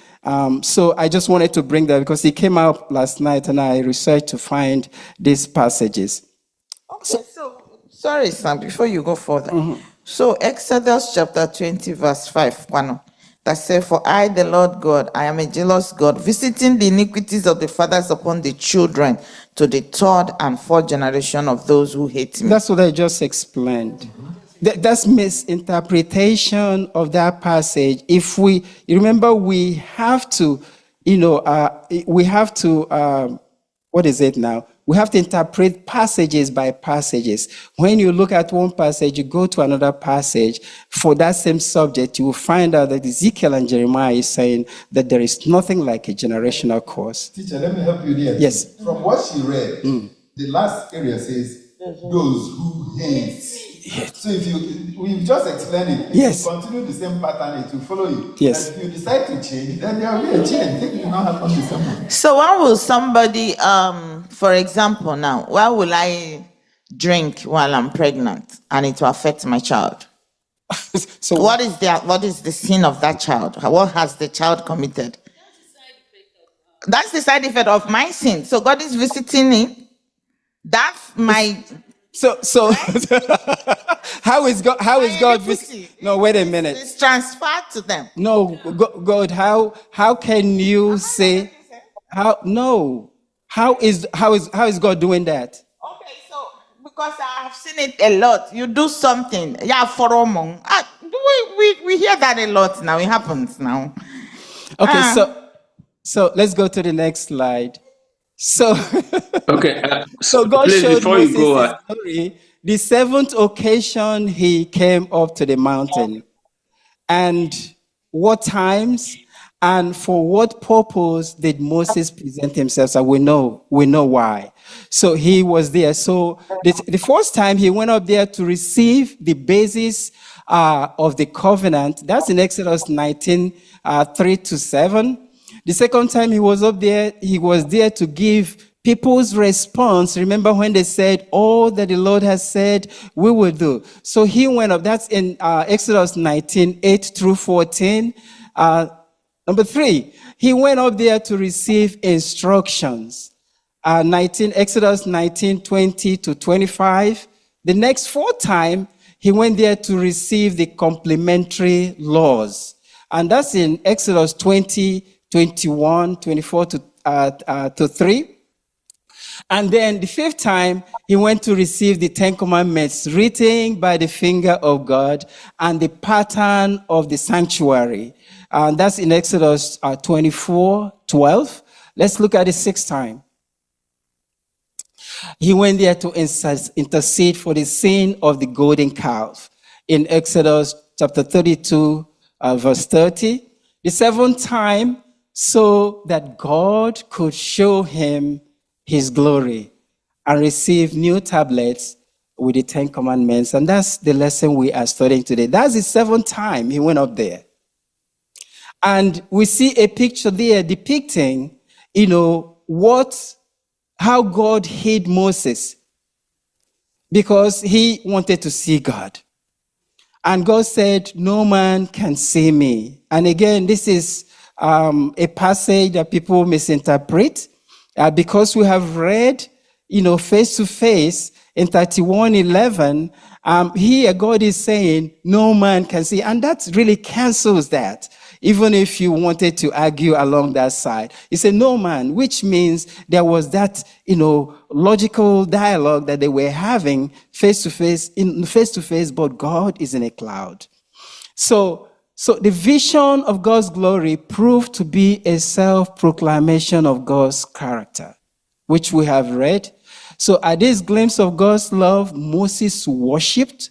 So I just wanted to bring that because it came out last night and I researched to find these passages. Okay, so sorry, Sam, before you go further. So Exodus chapter 20, verse 5, that says, for I, the Lord God, I am a jealous God, visiting the iniquities of the fathers upon the children to the third and fourth generation of those who hate me. That's what I just explained. That's misinterpretation of that passage. You remember, we have to, what is it now? We have to interpret passages by passages. When you look at one passage, you go to another passage for that same subject, you will find out that Ezekiel and Jeremiah is saying that there is nothing like a generational curse. Teacher, let me help you there. Yes. From what she read, the last area says, those who hate. Yes. So we just explained it. If Yes. you continue the same pattern, it will follow you. Yes. And if you decide to change, then there will be a change. It will not happen the same way. So why will somebody, for example now, why will I drink while I'm pregnant and it will affect my child? So What is the sin of that child? What has the child committed? That's the side effect of my sin. So God is visiting me. That's my... So how is God iniquity. No, wait a minute. It's transferred to them. No, God, how can you say how is God doing that? Okay, so because I have seen it a lot, you do something, yeah, for Omong. We hear that a lot now. It happens now. Okay, so let's go to the next slide. So Okay. so God please, showed before Moses you go, his glory. The seventh occasion he came up to the mountain, and what times and for what purpose did Moses present himself? So we know why. So he was there. So the first time he went up there to receive the basis of the covenant. That's in Exodus 19, 3-7. The second time he was up there, he was there to give people's response. Remember when they said, all that the Lord has said, we will do. So he went up. That's in Exodus 19, 8-14. Number 3, he went up there to receive instructions. Exodus 19, 20-25. The next 4 time, he went there to receive the complementary laws. And that's in Exodus 20, 21, 24-3. And then the 5th time, he went to receive the 10 commandments written by the finger of God and the pattern of the sanctuary. And that's in Exodus 24:12. Let's look at the 6th time. He went there to intercede for the sin of the golden calf in Exodus chapter 32, verse 30. The 7th time, so that God could show him his glory and receive new tablets with the 10 commandments. And that's the lesson we are studying today. That's the 7th time he went up there. And we see a picture there depicting, how God hid Moses because he wanted to see God. And God said, no man can see me. And again, this is a passage that people misinterpret because we have read, face to face in 31:11. Here God is saying, no man can see. And that really cancels that. Even if you wanted to argue along that side, he said, no man, which means there was that, logical dialogue that they were having face to face, but God is in a cloud. So So the vision of God's glory proved to be a self-proclamation of God's character, which we have read. So at this glimpse of God's love, Moses worshipped.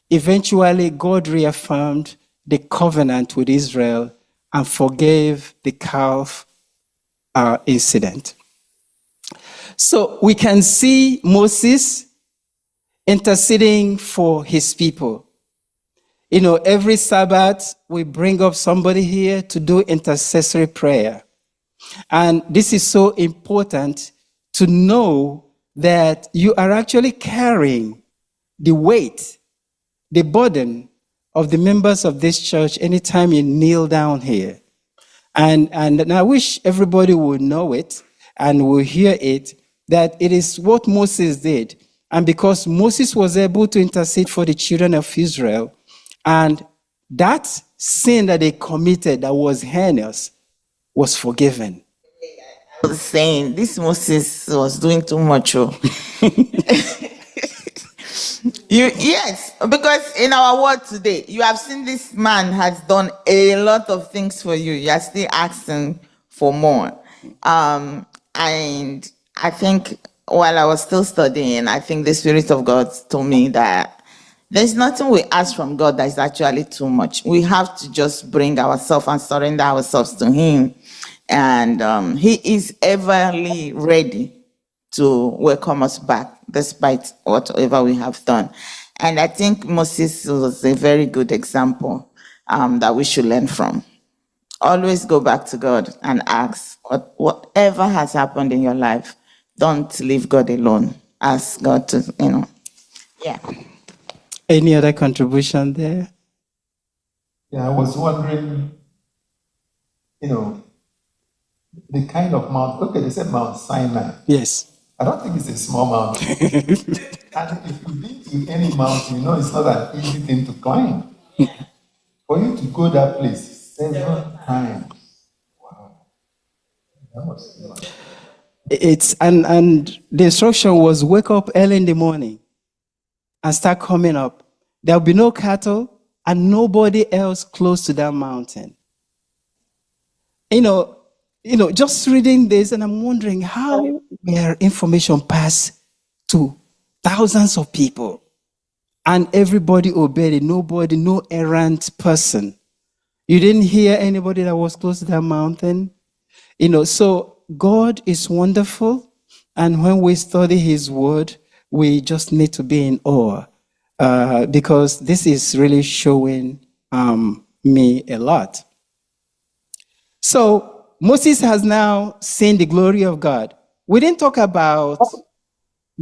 Eventually, God reaffirmed the covenant with Israel and forgave the calf incident. So we can see Moses interceding for his people. You know, every Sabbath, we bring up somebody here to do intercessory prayer. And this is so important to know that you are actually carrying the weight, the burden of the members of this church anytime you kneel down here. And I wish everybody would know it and will hear it, that it is what Moses did. And because Moses was able to intercede for the children of Israel, and that sin that they committed that was heinous was forgiven. I was saying, this Moses was doing too much. Oh. Yes, because in our world today, you have seen this man has done a lot of things for you. You are still asking for more. And I think while I was still studying, I think the Spirit of God told me that there's nothing we ask from God that is actually too much. We have to just bring ourselves and surrender ourselves to Him. And He is everly ready to welcome us back, despite whatever we have done. And I think Moses was a very good example that we should learn from. Always go back to God and ask, whatever has happened in your life, don't leave God alone. Ask God to, yeah. Any other contribution there? Yeah, I was wondering, the kind of mount. Okay, they said Mount Sinai. Yes. I don't think it's a small mountain. And if you've been to any mountain, you know it's not an easy thing to climb. For you to go that place 7 times. Wow. That was It's and the instruction was wake up early in the morning and start coming up. There'll be no cattle and nobody else close to that mountain. Just reading this, and I'm wondering how their information passed to thousands of people, and everybody obeyed it. Nobody, no errant person. You didn't hear anybody that was close to that mountain. So God is wonderful, and when we study His Word, we just need to be in awe, because this is really showing me a lot. So Moses has now seen the glory of God. We didn't talk about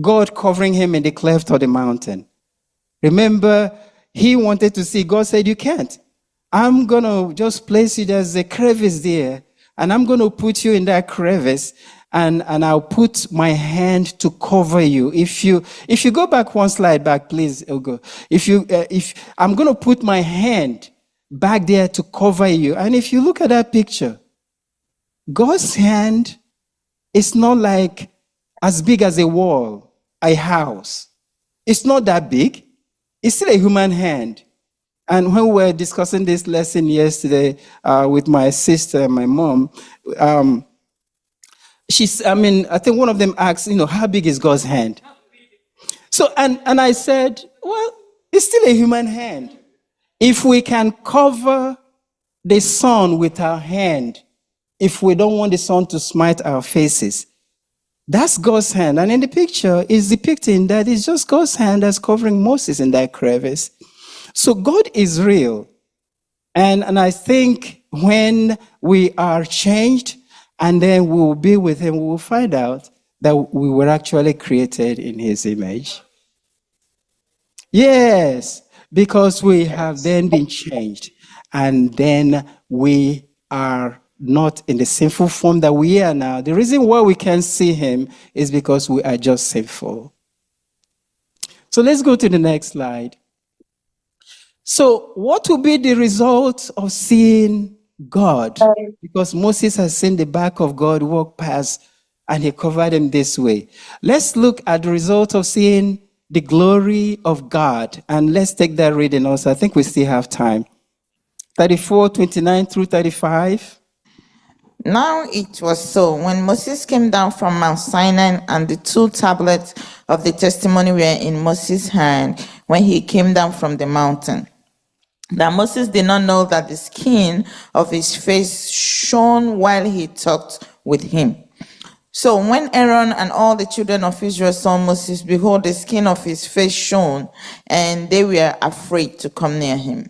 God covering him in the cleft of the mountain. Remember, he wanted to see. God said, you can't. I'm going to just place you, there's a crevice there, and I'm going to put you in that crevice, and I'll put my hand to cover you. If you go back one slide back, please, Ugo. If I'm going to put my hand back there to cover you. And if you look at that picture, God's hand is not like as big as a wall, a house. It's not that big. It's still a human hand. And when we were discussing this lesson yesterday with my sister and my mom, I think one of them asked, how big is God's hand? So, and I said, well, it's still a human hand. If we can cover the sun with our hand, if we don't want the sun to smite our faces, that's God's hand. And in the picture is depicting that it's just God's hand that's covering Moses in that crevice. So God is real. And I think when we are changed and then we will be with Him, we will find out that we were actually created in His image. Yes, because we have then been changed. And then we are not in the sinful form that we are now. The reason why we can't see Him is because we are just sinful. So let's go to the next slide. So what will be the result of seeing God? Because Moses has seen the back of God walk past and He covered him this way. Let's look at the result of seeing the glory of God. And let's take that reading also. I think we still have time. 34, 29 through 35. Now it was so, when Moses came down from Mount Sinai, and the 2 tablets of the testimony were in Moses' hand when he came down from the mountain, that Moses did not know that the skin of his face shone while he talked with him. So when Aaron and all the children of Israel saw Moses, behold, the skin of his face shone, and they were afraid to come near him.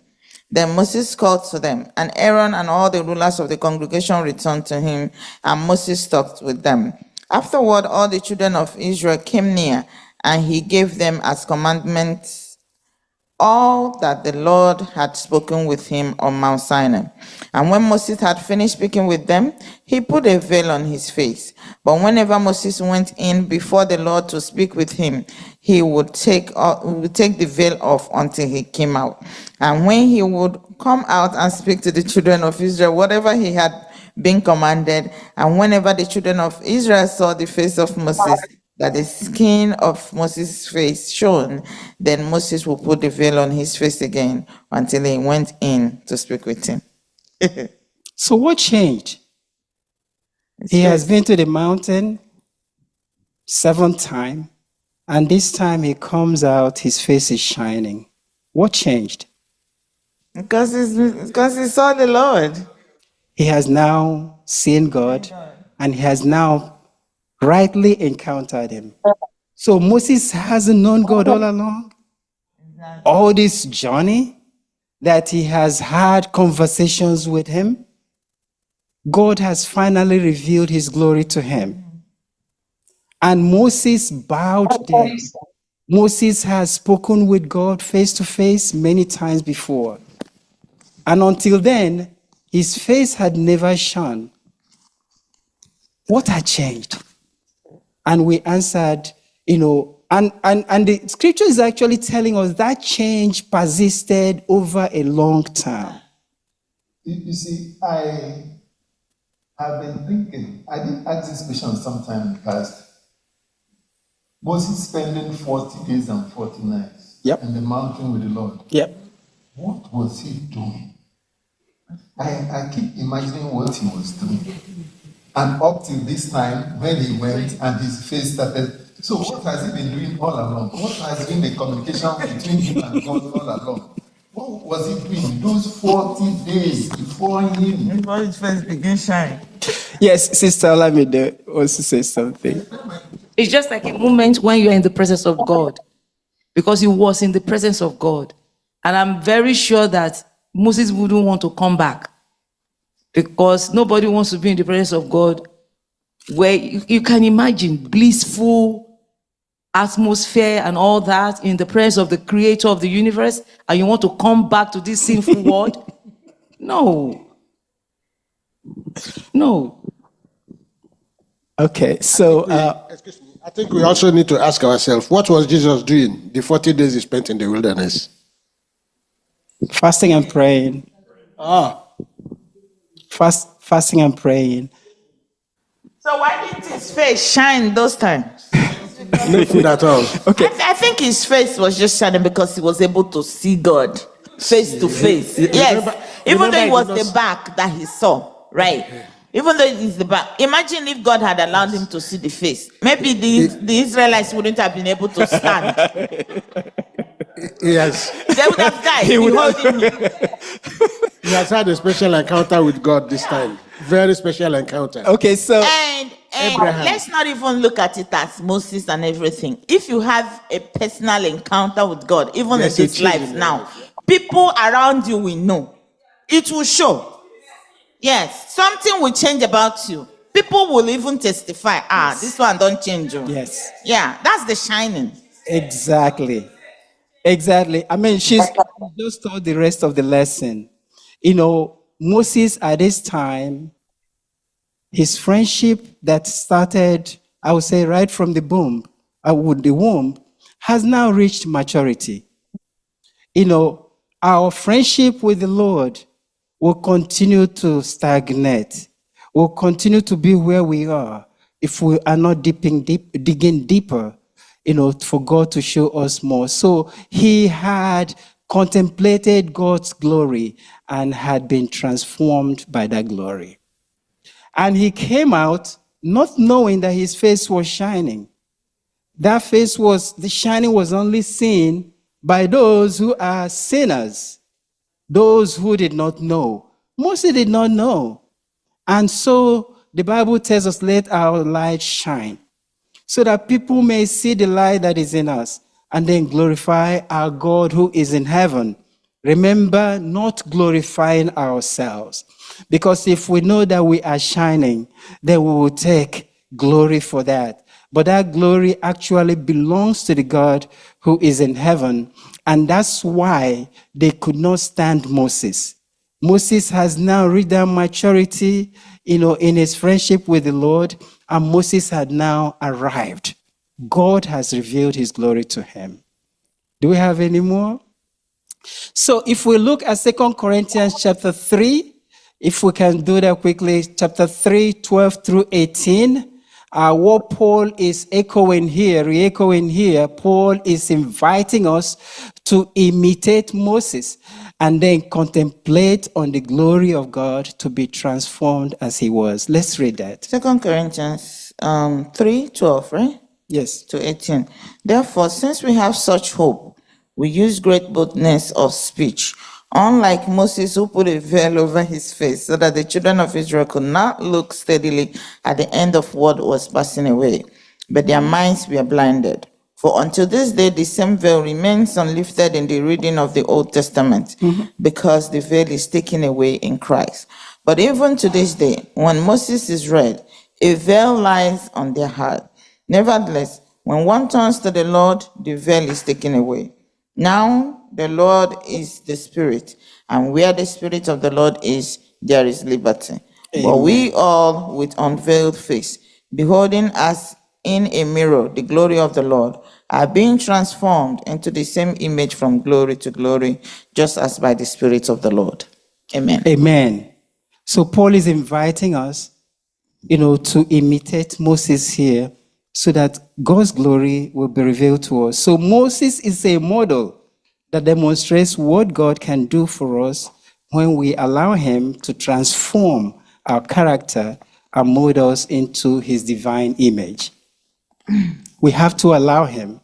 Then Moses called to them, and Aaron and all the rulers of the congregation returned to him, and Moses talked with them. Afterward, all the children of Israel came near, and he gave them as commandments all that the Lord had spoken with him on Mount Sinai. And when Moses had finished speaking with them, he put a veil on his face. But whenever Moses went in before the Lord to speak with him, he would take the veil off until he came out. And when he would come out and speak to the children of Israel, whatever he had been commanded, and whenever the children of Israel saw the face of Moses, that the skin of Moses' face shone, then Moses would put the veil on his face again until he went in to speak with him. So what changed? He has been to the mountain 7th time, and this time he comes out, his face is shining. What changed? Because he saw the Lord. He has now seen God, and he has now rightly encountered him. So Moses hasn't known God all along. All this journey that he has had conversations with him, God has finally revealed his glory to him. And Moses bowed down. Moses has spoken with God face to face many times before. And until then, his face had never shone. What had changed? And we answered, and the scripture is actually telling us that change persisted over a long time. You see, I have been thinking, I did ask this question sometime in the past. Moses spending 40 days and 40 nights in the mountain with the Lord. Yep. What was he doing? I keep imagining what he was doing. And up till this time, when he went and his face started. So what has he been doing all along? What has been the communication between him and God all along? What was he doing those 40 days before him? Before his face began shine. Yes, Sister Olamide wants to say something. It's just like a moment when you're in the presence of God, because he was in the presence of God. And I'm very sure that Moses wouldn't want to come back, because nobody wants to be in the presence of God where you can imagine blissful atmosphere and all that in the presence of the creator of the universe, and you want to come back to this sinful world. No. Okay, so Excuse me. I think we also need to ask ourselves, what was Jesus doing the 40 days he spent in the wilderness? fasting and praying. Fasting and praying. So why didn't his face shine those times? No food at all. Okay. I think his face was just shining because he was able to see God face to face. Yes. Even though it was the back that he saw, right? Even though it is the back. Imagine if God had allowed him to see the face. Maybe the Israelites wouldn't have been able to stand. Yes. They would have died. Beholding him. He has had a special encounter with God this time. Very special encounter. Okay, so And let's not even look at it as Moses and everything. If you have a personal encounter with God, even Yes, in you this choose life in your now, life. people around you will know. It will show. Yes, something will change about you. People will even testify. This one don't change you. yes, Yeah, that's the shining. exactly. I mean, she's just told the rest of the lesson. Moses at this time, his friendship that started, I would say, right from the womb, has now reached maturity. Our friendship with the Lord will continue to stagnate. Will continue to be where we are if we are not digging deeper, for God to show us more. So he had contemplated God's glory and had been transformed by that glory. And he came out not knowing that his face was shining. That face the shining was only seen by those who are sinners, those who did not know. Moses did not know. And so the Bible tells us, let our light shine, so that people may see the light that is in us and then glorify our God who is in heaven. Remember, not glorifying ourselves. Because if we know that we are shining, then we will take glory for that. But that glory actually belongs to the God who is in heaven. And that's why they could not stand Moses. Moses has now reached that maturity, in his friendship with the Lord, and Moses had now arrived. God has revealed his glory to him. Do we have any more? So if we look at 2 Corinthians chapter 3, if we can do that quickly, chapter 3, 12 through 18, what Paul is re-echoing here, Paul is inviting us to imitate Moses and then contemplate on the glory of God to be transformed as he was. Let's read that. 2 Corinthians 3:12, right? Yes. To 18. Therefore, since we have such hope, we use great boldness of speech, unlike Moses, who put a veil over his face so that the children of Israel could not look steadily at the end of what was passing away, but their minds were blinded. For until this day, the same veil remains unlifted in the reading of the Old Testament, because the veil is taken away in Christ. But even to this day, when Moses is read, a veil lies on their heart. Nevertheless, when one turns to the Lord, the veil is taken away. Now the Lord is the Spirit, and where the Spirit of the Lord is, there is liberty. Amen. But we all, with unveiled face, beholding as in a mirror the glory of the Lord, are being transformed into the same image from glory to glory, just as by the Spirit of the Lord. Amen. Amen. So Paul is inviting us, to imitate Moses here, so that God's glory will be revealed to us. So Moses is a model that demonstrates what God can do for us when we allow him to transform our character and mold us into his divine image. We have to allow him.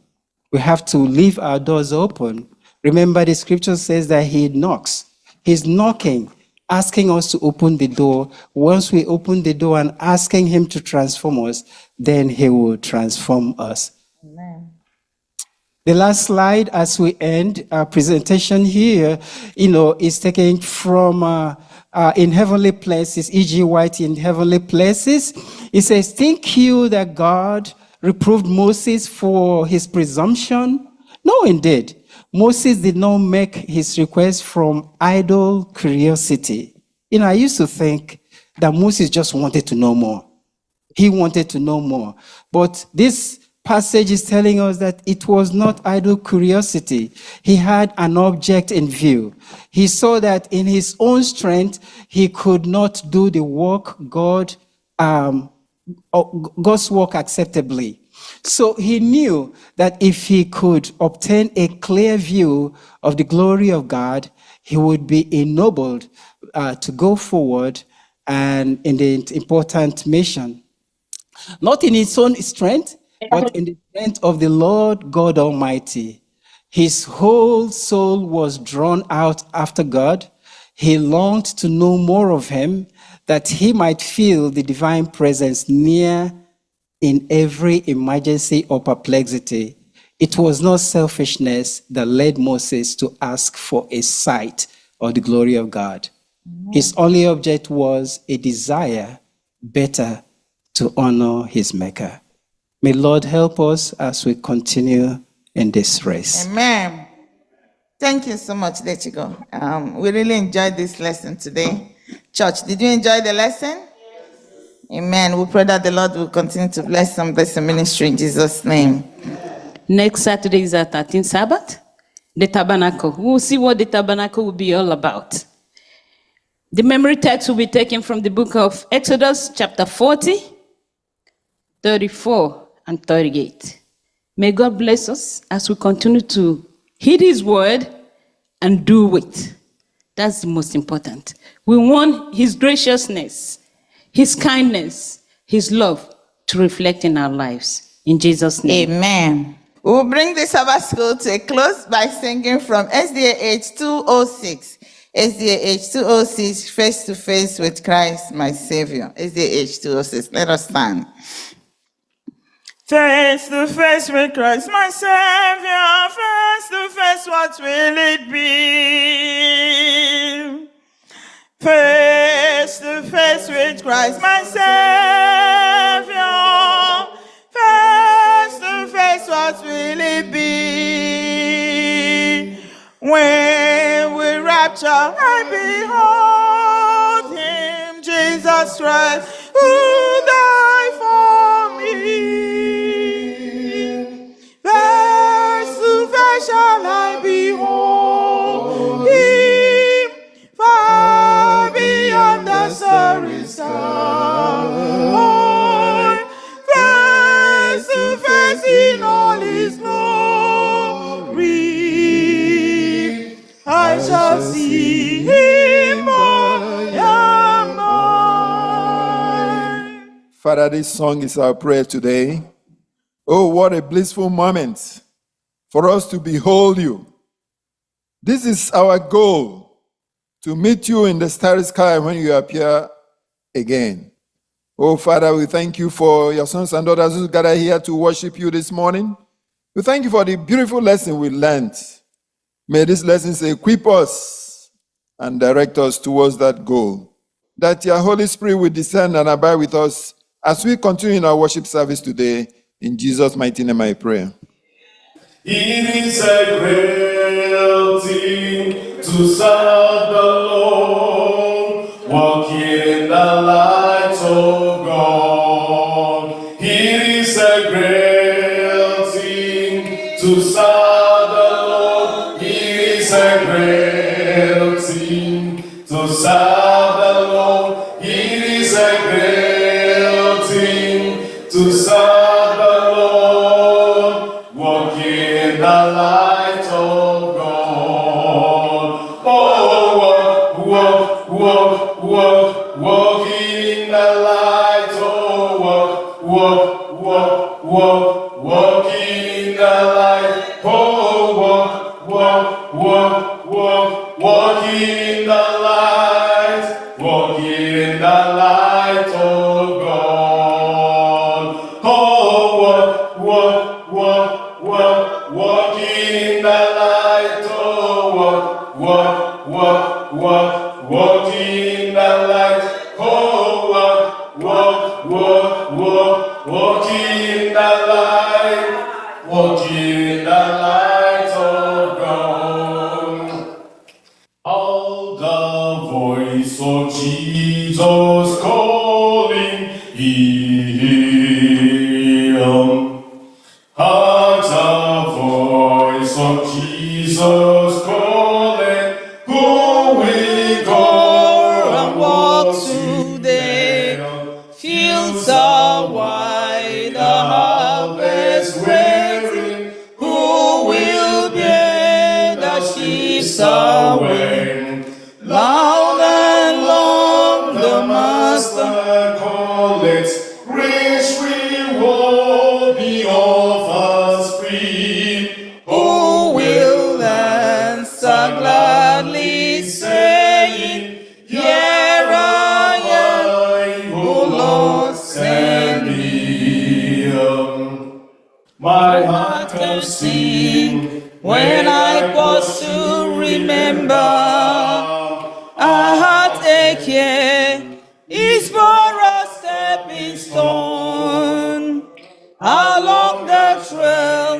We have to leave our doors open. Remember, the scripture says that he knocks. He's knocking, asking us to open the door. Once we open the door and asking him to transform us, then he will transform us. Amen. The last slide, as we end our presentation here, is taken from In Heavenly Places, E.G. White in Heavenly Places. It says, think you that God reproved Moses for his presumption? No, indeed. Moses did not make his request from idle curiosity. I used to think that Moses just wanted to know more. He wanted to know more. But this passage is telling us that it was not idle curiosity. He had an object in view. He saw that in his own strength, he could not do the work God's work acceptably. So he knew that if he could obtain a clear view of the glory of God, he would be ennobled to go forward and in the important mission. Not in his own strength, but in the strength of the Lord God Almighty. His whole soul was drawn out after God. He longed to know more of him, that he might feel the divine presence near in every emergency or perplexity. It was not selfishness that led Moses to ask for a sight of the glory of God. His only object was a desire better to honor his Maker. May Lord help us as we continue in this race. Amen. Thank you so much, Lechigo. We really enjoyed this lesson today. Church, did you enjoy the lesson? Yes. Amen. We pray that the Lord will continue to bless and bless the ministry in Jesus' name. Next Saturday is our 13th Sabbath, the tabernacle. We'll see what the tabernacle will be all about. The memory text will be taken from the book of Exodus, chapter 40, 34, and 38. May God bless us as we continue to heed his word and do it. That's the most important. We want his graciousness, his kindness, his love to reflect in our lives. In Jesus' name. Amen. We'll bring the Sabbath school to a close by singing from SDAH 206. SDAH 206, Face to Face with Christ, my Savior. SDAH 206. Let us stand. Face to face with Christ, my Savior. Face to face, what will it be? Face to face with Christ, my Savior. Face to face, what will it be? When we rapture, I behold him, Jesus Christ, who died for me. Face to face shall I behold him, far beyond the starry sky. Face to face in all his glory, I shall see him by and by. Father, this song is our prayer today. Oh, what a blissful moment for us to behold you. This is our goal, to meet you in the starry sky when you appear again. Oh, Father, we thank you for your sons and daughters who gather here to worship you this morning. We thank you for the beautiful lesson we learned. May these lessons equip us and direct us towards that goal. That your Holy Spirit will descend and abide with us as we continue in our worship service today. In Jesus' mighty name I pray. It is a great thing to serve the Lord, walking in the light of God. It is a great thing to serve the Lord. It is a great thing to serve the Lord. It is a great thing to serve. The light of God. Oh, walk in the light. Oh, walk in the light. Oh, walk in the light. Walk in the light of God. Oh, walk in the light, oh, walk in the light, oh, walk in the light, walk in the light of God. All the voice of Jesus calling him. Heart the voice of Jesus calling, who will go and walk today? Fields are wide, the harvest waiting, who will bear the sheaves away? Loud and long the Master calleth, rich reward be offers free. Who will answer gladly, saying, Here I am, O Lord, send me. My heart can sing when I pause to remember. A heartache here is for a stepping stone along the trail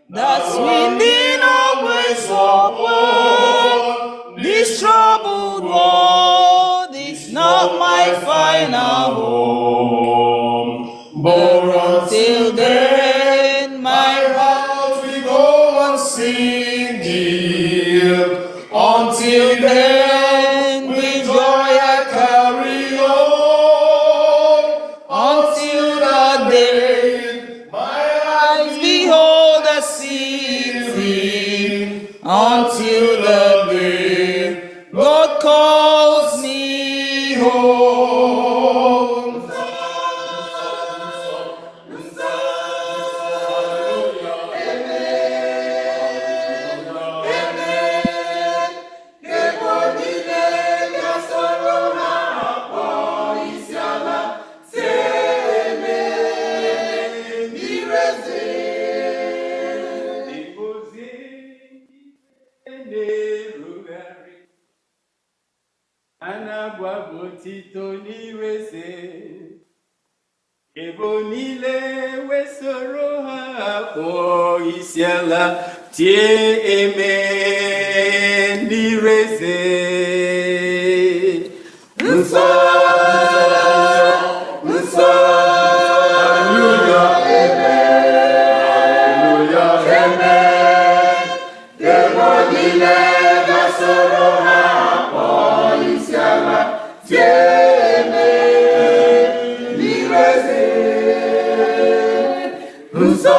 that's winding always upward. This troubled world is not my final home, but until then my heart will go on singing. Until then with joy I carry on, until the day my eyes behold the city, until the calls me home. Ebonile wesoro ha akpọ isiala tie eme n'ireze. Nsọ, nsọ, hallelujah, hallelujah, amen. Ebonile wesoro ha akpọ isiala tie eme n'ireze. Nsọ,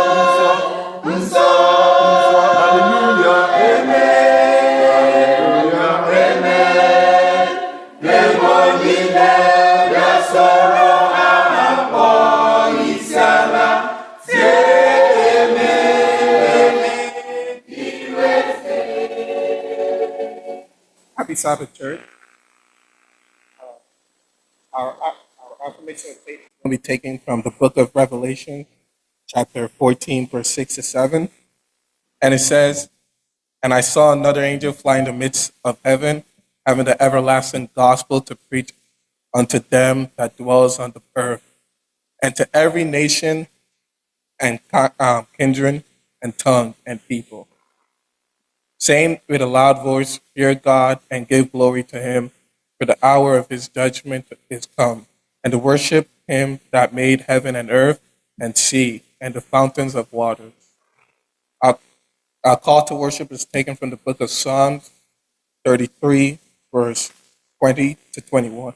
nsọ, nsọ, hallelujah, amen, hallelujah, amen. Ebonile bịasoro ha akpọ isiala tie eme n'ireze. Happy Sabbath, church. Our affirmation of faith is going to be taken from the book of Revelation, chapter 14, verse 6 to 7. And it says, "And I saw another angel fly in the midst of heaven, having the everlasting gospel to preach unto them that dwells on the earth, and to every nation and kindred and tongue and people, saying with a loud voice, Fear God and give glory to him, for the hour of his judgment is come, and to worship him that made heaven and earth and sea and the fountains of waters." Our call to worship is taken from the book of Psalms 33, verse 20 to 21.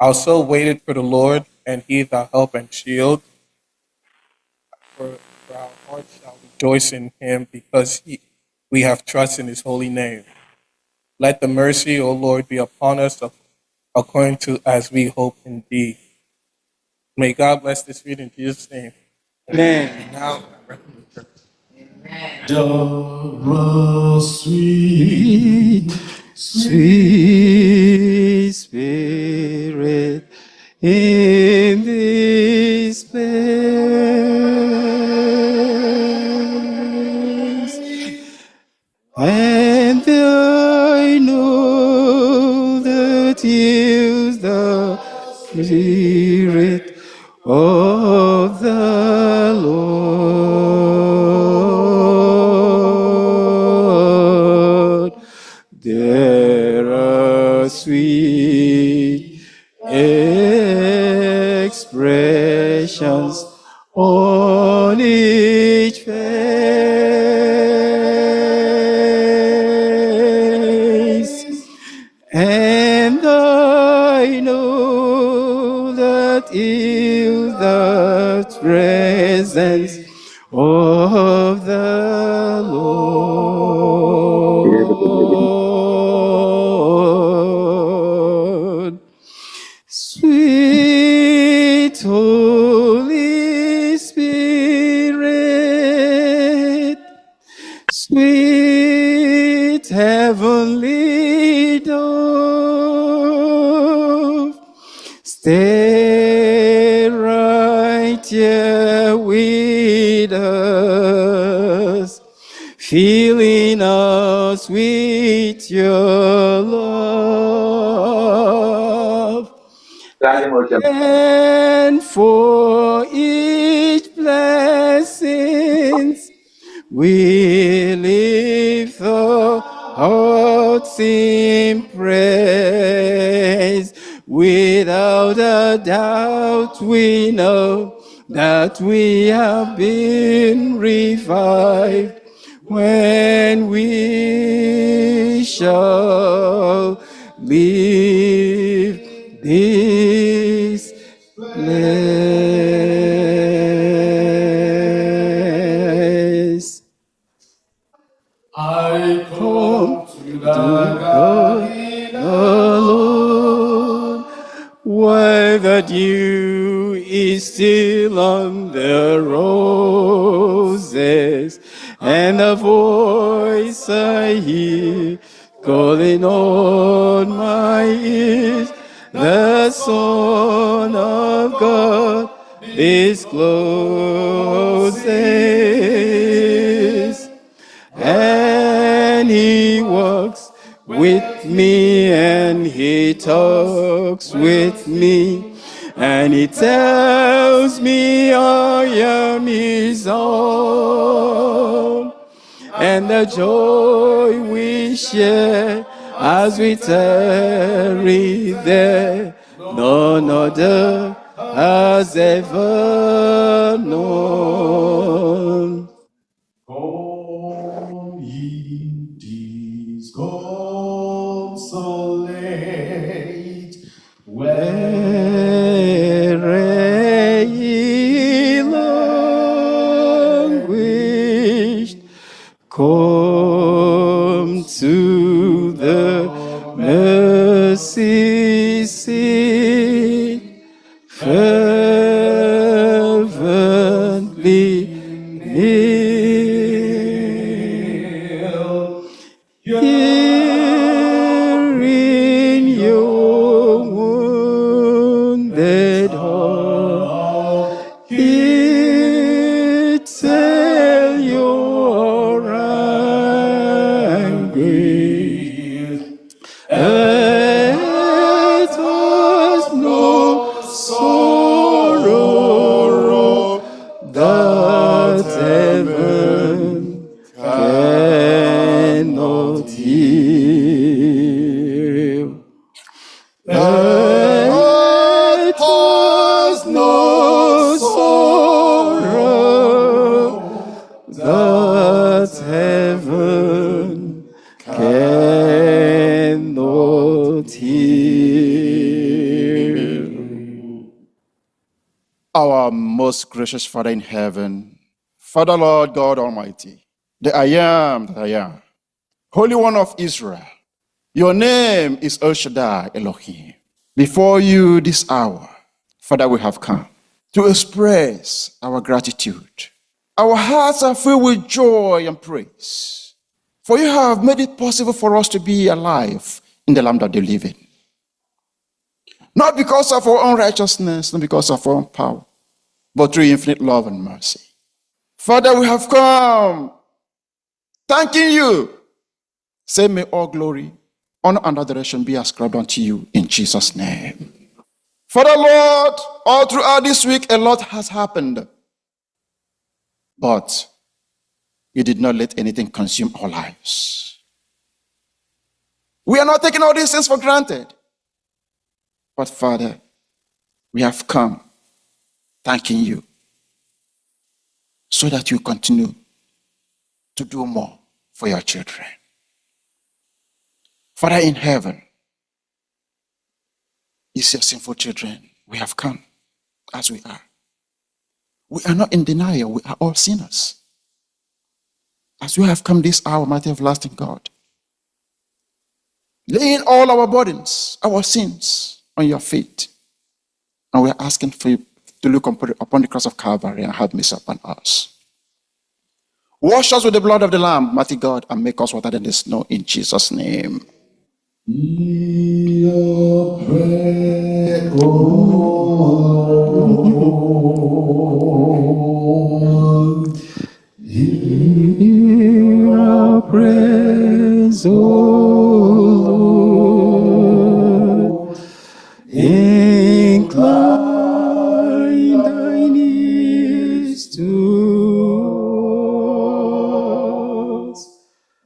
Our soul waited for the Lord, and he is our help and shield. For our heart shall rejoice in him, because we have trust in his holy name. Let the mercy, O Lord, be upon us according to as we hope in thee. May God bless this reading in Jesus' name. Amen. Now, Oh, sweet, sweet Spirit, in this place, and I know that is the Spirit of the Lord. There are sweet expressions on each face, and I know that is the presence of the Lord. Sweet Holy Spirit, sweet heavenly dove, stay right here with us, filling us with your love. And for each blessings we lift our hearts in praise. Without a doubt we know that we have been revived when we shall leave this place. I come to thy God alone. While the dew is still on the roses, and the voice I hear calling on my ears, the Son of God discloses, and he walks with me, and he talks with me, and he tells me I am his own. And the joy we share as we tarry there, none other has ever known. Come ye disconsolate, Where ye languished, come to the mercy seat, fervently kneel. Here in your wounded heart, here tell your anguish. It was no sorrow that heaven cannot heal. It was no sorrow that heaven cannot heal. Our most gracious Father in heaven, Father Lord God Almighty, the I am that I am, Holy One of Israel, your name is El Shaddai Elohim. Before you this hour, Father, we have come to express our gratitude. Our hearts are filled with joy and praise, for you have made it possible for us to be alive in the land of the living. Not because of our own righteousness, not because of our own power, but through infinite love and mercy. Father, we have come thanking you. Say, may all glory, honor, and adoration be ascribed unto you in Jesus' name. Father, Lord, all throughout this week, a lot has happened. But you did not let anything consume our lives. We are not taking all these things for granted. But Father, we have come thanking you so that you continue to do more for your children. Father in heaven, it's your sinful children. We have come as we are. We are not in denial. We are all sinners. As we have come this hour, mighty everlasting God, laying all our burdens, our sins on your feet. And we are asking for you to look upon the cross of Calvary and have mercy upon us. Wash us with the blood of the Lamb, mighty God, and make us whiter than the snow in Jesus' name. your prayer, O Lord. Hear our praise, O Lord. Incline thine ears to us,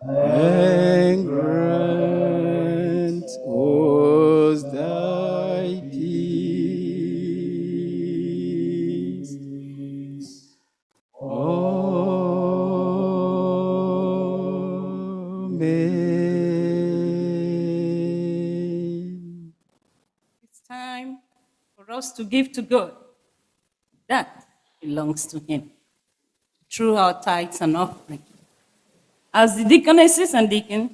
and grant us thy peace. Amen. It's time for us to give to God. That belongs to Him through our tithes and offering. As the deaconesses and deacons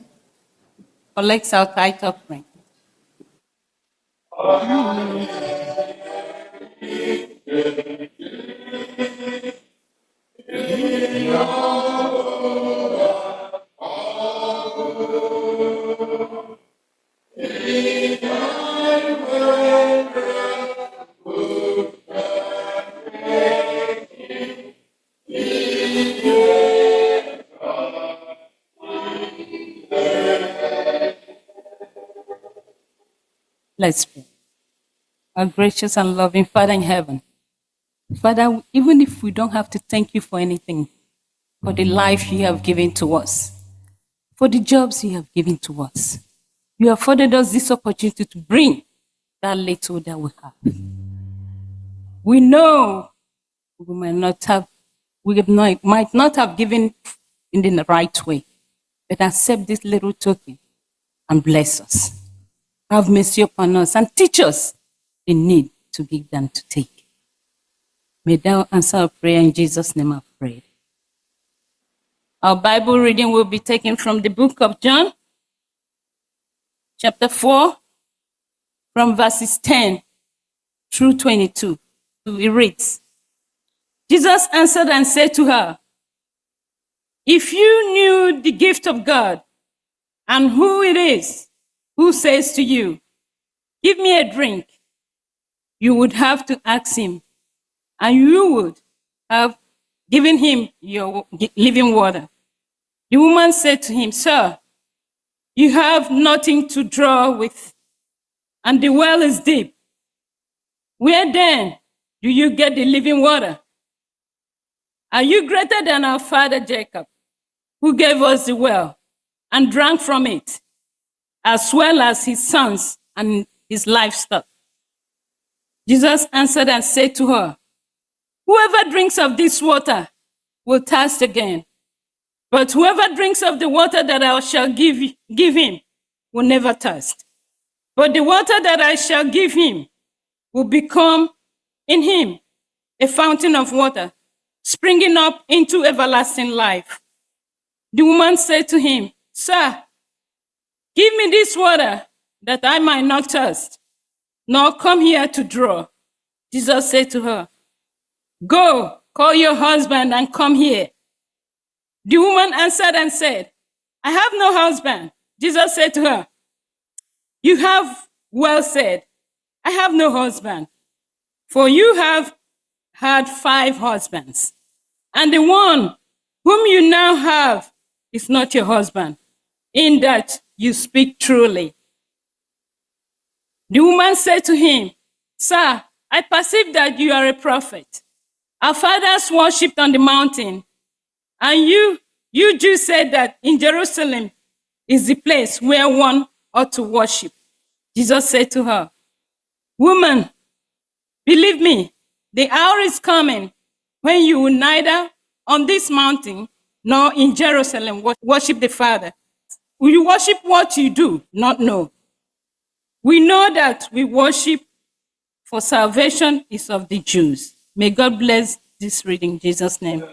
collects our tithe offering. Let's pray. Our gracious and loving Father in heaven, Father, even if we don't have to thank you for anything, for the life you have given to us, for the jobs you have given to us, you afforded us this opportunity to bring that little that we have. We know we might not have given in the right way, but accept this little token and bless us. Have mercy upon us and teach us the need to give than to take. May thou answer our prayer in Jesus' name I pray. Our Bible reading will be taken from the book of John, chapter 4, from verses 10 through 22. It reads, Jesus answered and said to her, if you knew the gift of God and who it is who says to you, give me a drink, you would have to ask him, and you would have given him your living water. The woman said to him, sir, you have nothing to draw with, and the well is deep. Where then do you get the living water? Are you greater than our father Jacob, who gave us the well and drank from it, as well as his sons and his livestock? Jesus answered and said to her, whoever drinks of this water will thirst again, but whoever drinks of the water that I shall give him will never thirst. But the water that I shall give him will become in him a fountain of water, springing up into everlasting life. The woman said to him, sir, give me this water that I might not thirst, nor come here to draw. Jesus said to her, go, call your husband and come here. The woman answered and said, I have no husband. Jesus said to her, you have well said, I have no husband, for you have had 5 husbands, and the one whom you now have is not your husband, in that you speak truly. The woman said to him, sir, I perceive that you are a prophet. Our fathers worshipped on the mountain, and you Jews said that in Jerusalem is the place where one ought to worship. Jesus said to her, woman, believe me, the hour is coming when you will neither on this mountain nor in Jerusalem worship the Father. Will you worship what you do not know? We know that we worship, for salvation is of the Jews. May God bless this reading in Jesus' name.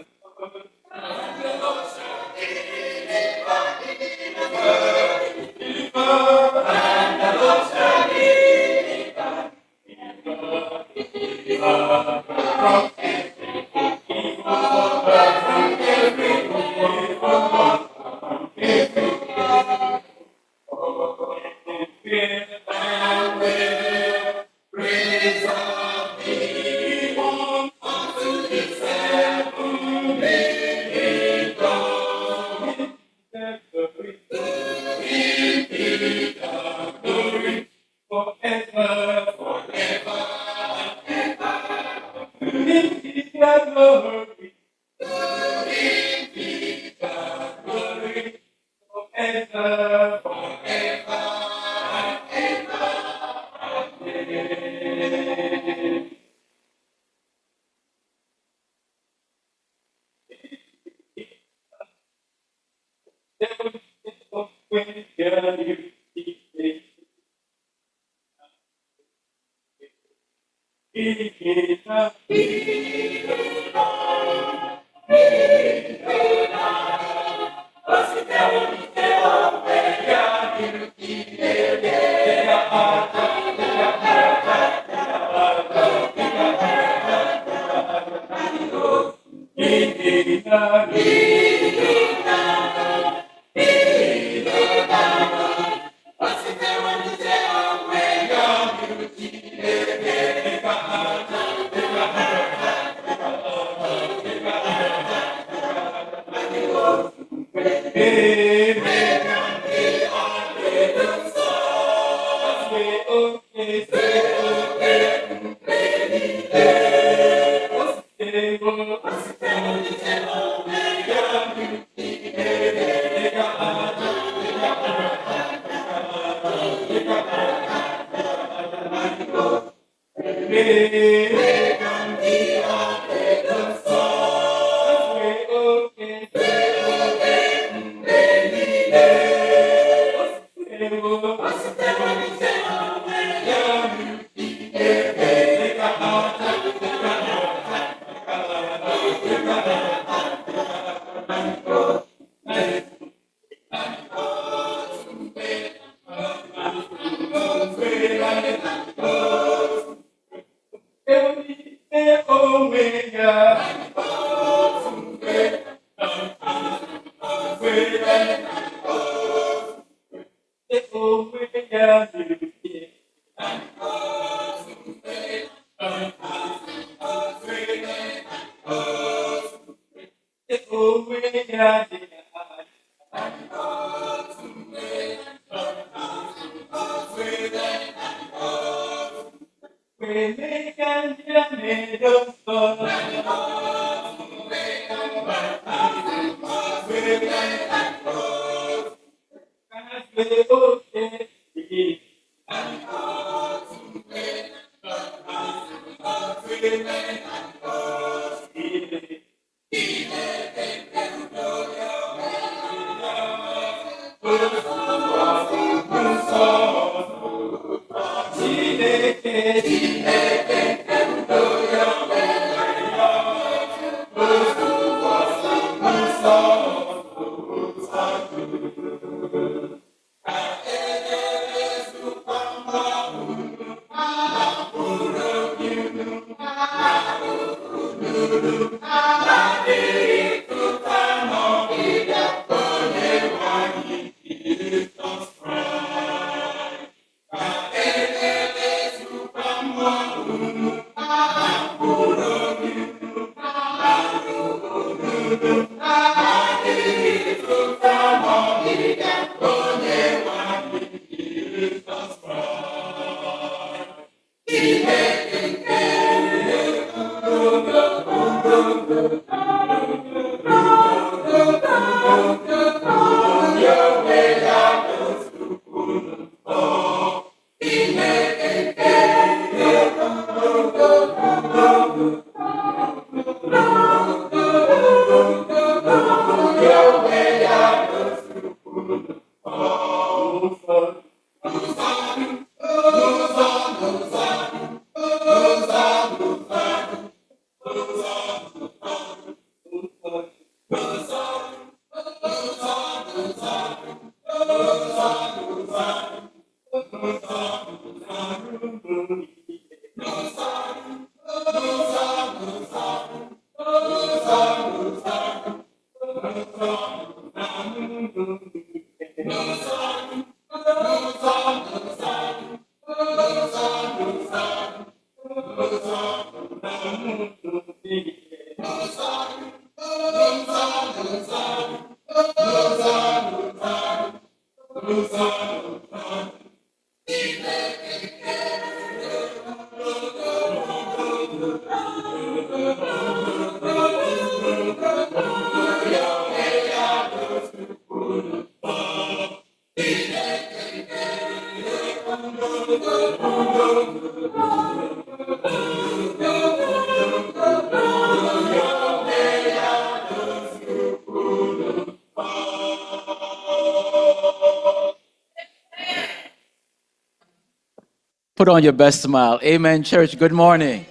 Put on your best smile. Amen, church. Good morning.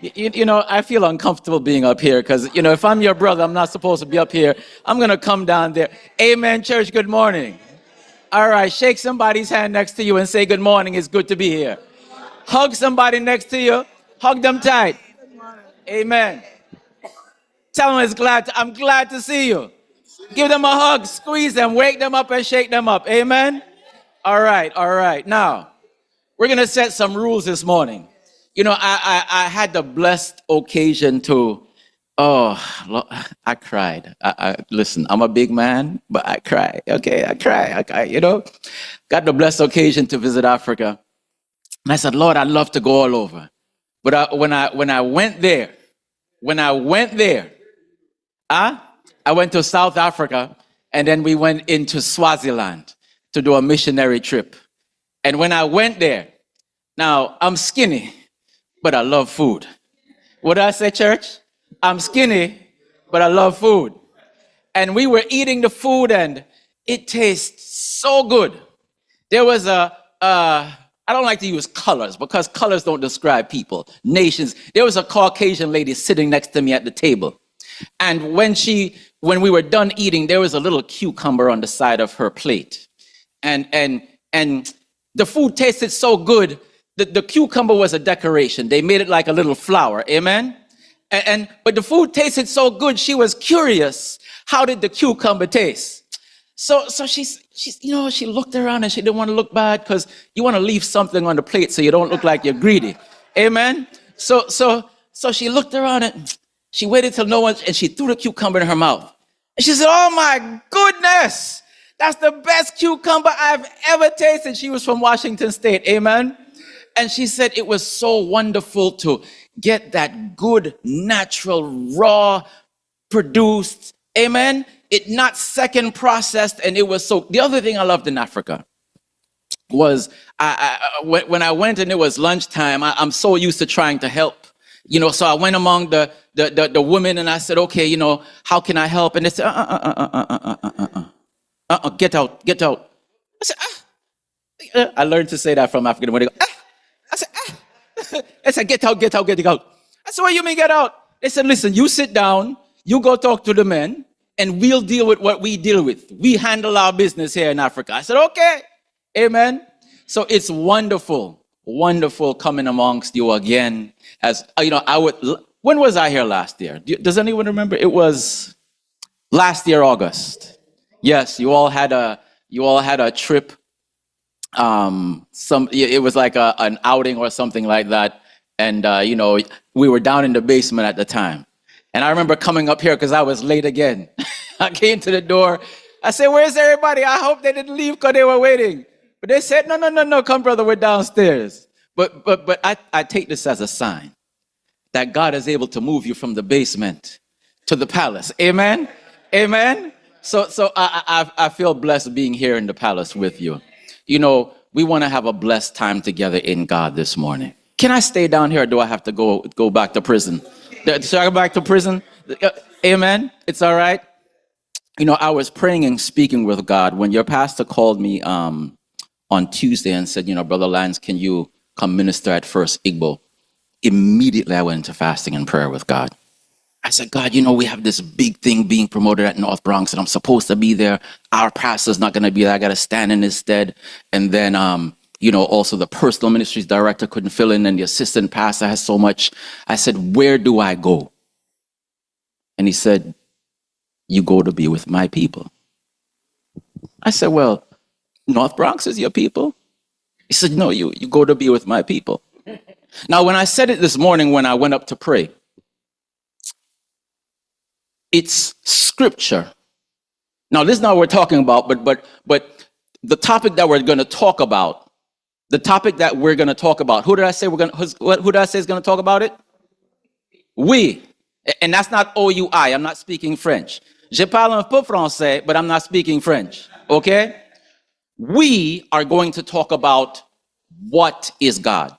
You know, I feel uncomfortable being up here because, you know, if I'm your brother, I'm not supposed to be up here. I'm going to come down there. Amen, church. Good morning. All right, shake somebody's hand next to you and say good morning. It's good to be here. Hug somebody next to you. Hug them tight. Amen. Tell them I'm glad to see you. Give them a hug, squeeze them, wake them up and shake them up. Amen. All right. Now, we're going to set some rules this morning. You know, I had the blessed occasion to, I cried. Listen, I'm a big man, but I cry. Okay, I cry, you know. Got the blessed occasion to visit Africa. And I said, Lord, I'd love to go all over. But when I went there, I went to South Africa, and then we went into Swaziland to do a missionary trip. And when I went there, now I'm skinny, but I love food. What did I say, church? I'm skinny, but I love food. And we were eating the food, and it tastes so good. There was I don't like to use colors because colors don't describe people, nations. There was a Caucasian lady sitting next to me at the table. And when we were done eating, there was a little cucumber on the side of her plate. And the food tasted so good, the cucumber was a decoration. They made it like a little flower, amen? But the food tasted so good, she was curious. How did the cucumber taste? So she's she looked around and she didn't want to look bad because you want to leave something on the plate so you don't look like you're greedy. Amen? So she looked around and she waited till no one, and she threw the cucumber in her mouth. And she said, oh my goodness, that's the best cucumber I've ever tasted. She was from Washington State, amen? And she said it was so wonderful to get that good, natural, raw, produced, amen? It not second processed, and it was so. The other thing I loved in Africa was when I went and it was lunchtime, I'm so used to trying to help. You know, so I went among the women and I said, okay, you know, how can I help? And they said, get out. I said, I learned to say that from African when they go, I said, They said, get out. I said, what do you mean get out? They said, listen, you sit down, you go talk to the men, and we'll deal with what we deal with. We handle our business here in Africa. I said, okay, amen. So it's wonderful coming amongst you again. As you know, when was I here last year? Does anyone remember? It was last year, August. Yes, you all had a trip. It was like an outing or something like that. And you know, we were down in the basement at the time. And I remember coming up here because I was late again. I came to the door. I said, where's everybody? I hope they didn't leave because they were waiting. But they said, no, come brother, we're downstairs. But I take this as a sign that God is able to move you from the basement to the palace. Amen? Amen? So I feel blessed being here in the palace with you. You know, we want to have a blessed time together in God this morning. Can I stay down here or do I have to go back to prison? Should I go back to prison? Amen? It's all right? You know, I was praying and speaking with God when your pastor called me on Tuesday and said, you know, Brother Lance, can you come minister at First Igbo? Immediately I went into fasting and prayer with God. I said, God, you know, we have this big thing being promoted at North Bronx and I'm supposed to be there. Our pastor's not going to be there. I got to stand in his stead. And then, you know, also the personal ministries director couldn't fill in and the assistant pastor has so much. I said, where do I go? And he said, you go to be with my people. I said, well, North Bronx is your people? He said, no, you go to be with my people. Now, when I said it this morning, when I went up to pray, it's scripture. Now, this is not what we're talking about, but the topic that we're going to talk about, who did I say who did I say is going to talk about it? We. And that's not O-U-I. I'm not speaking French. Je parle un peu français, but I'm not speaking French. Okay? We are going to talk about what is God.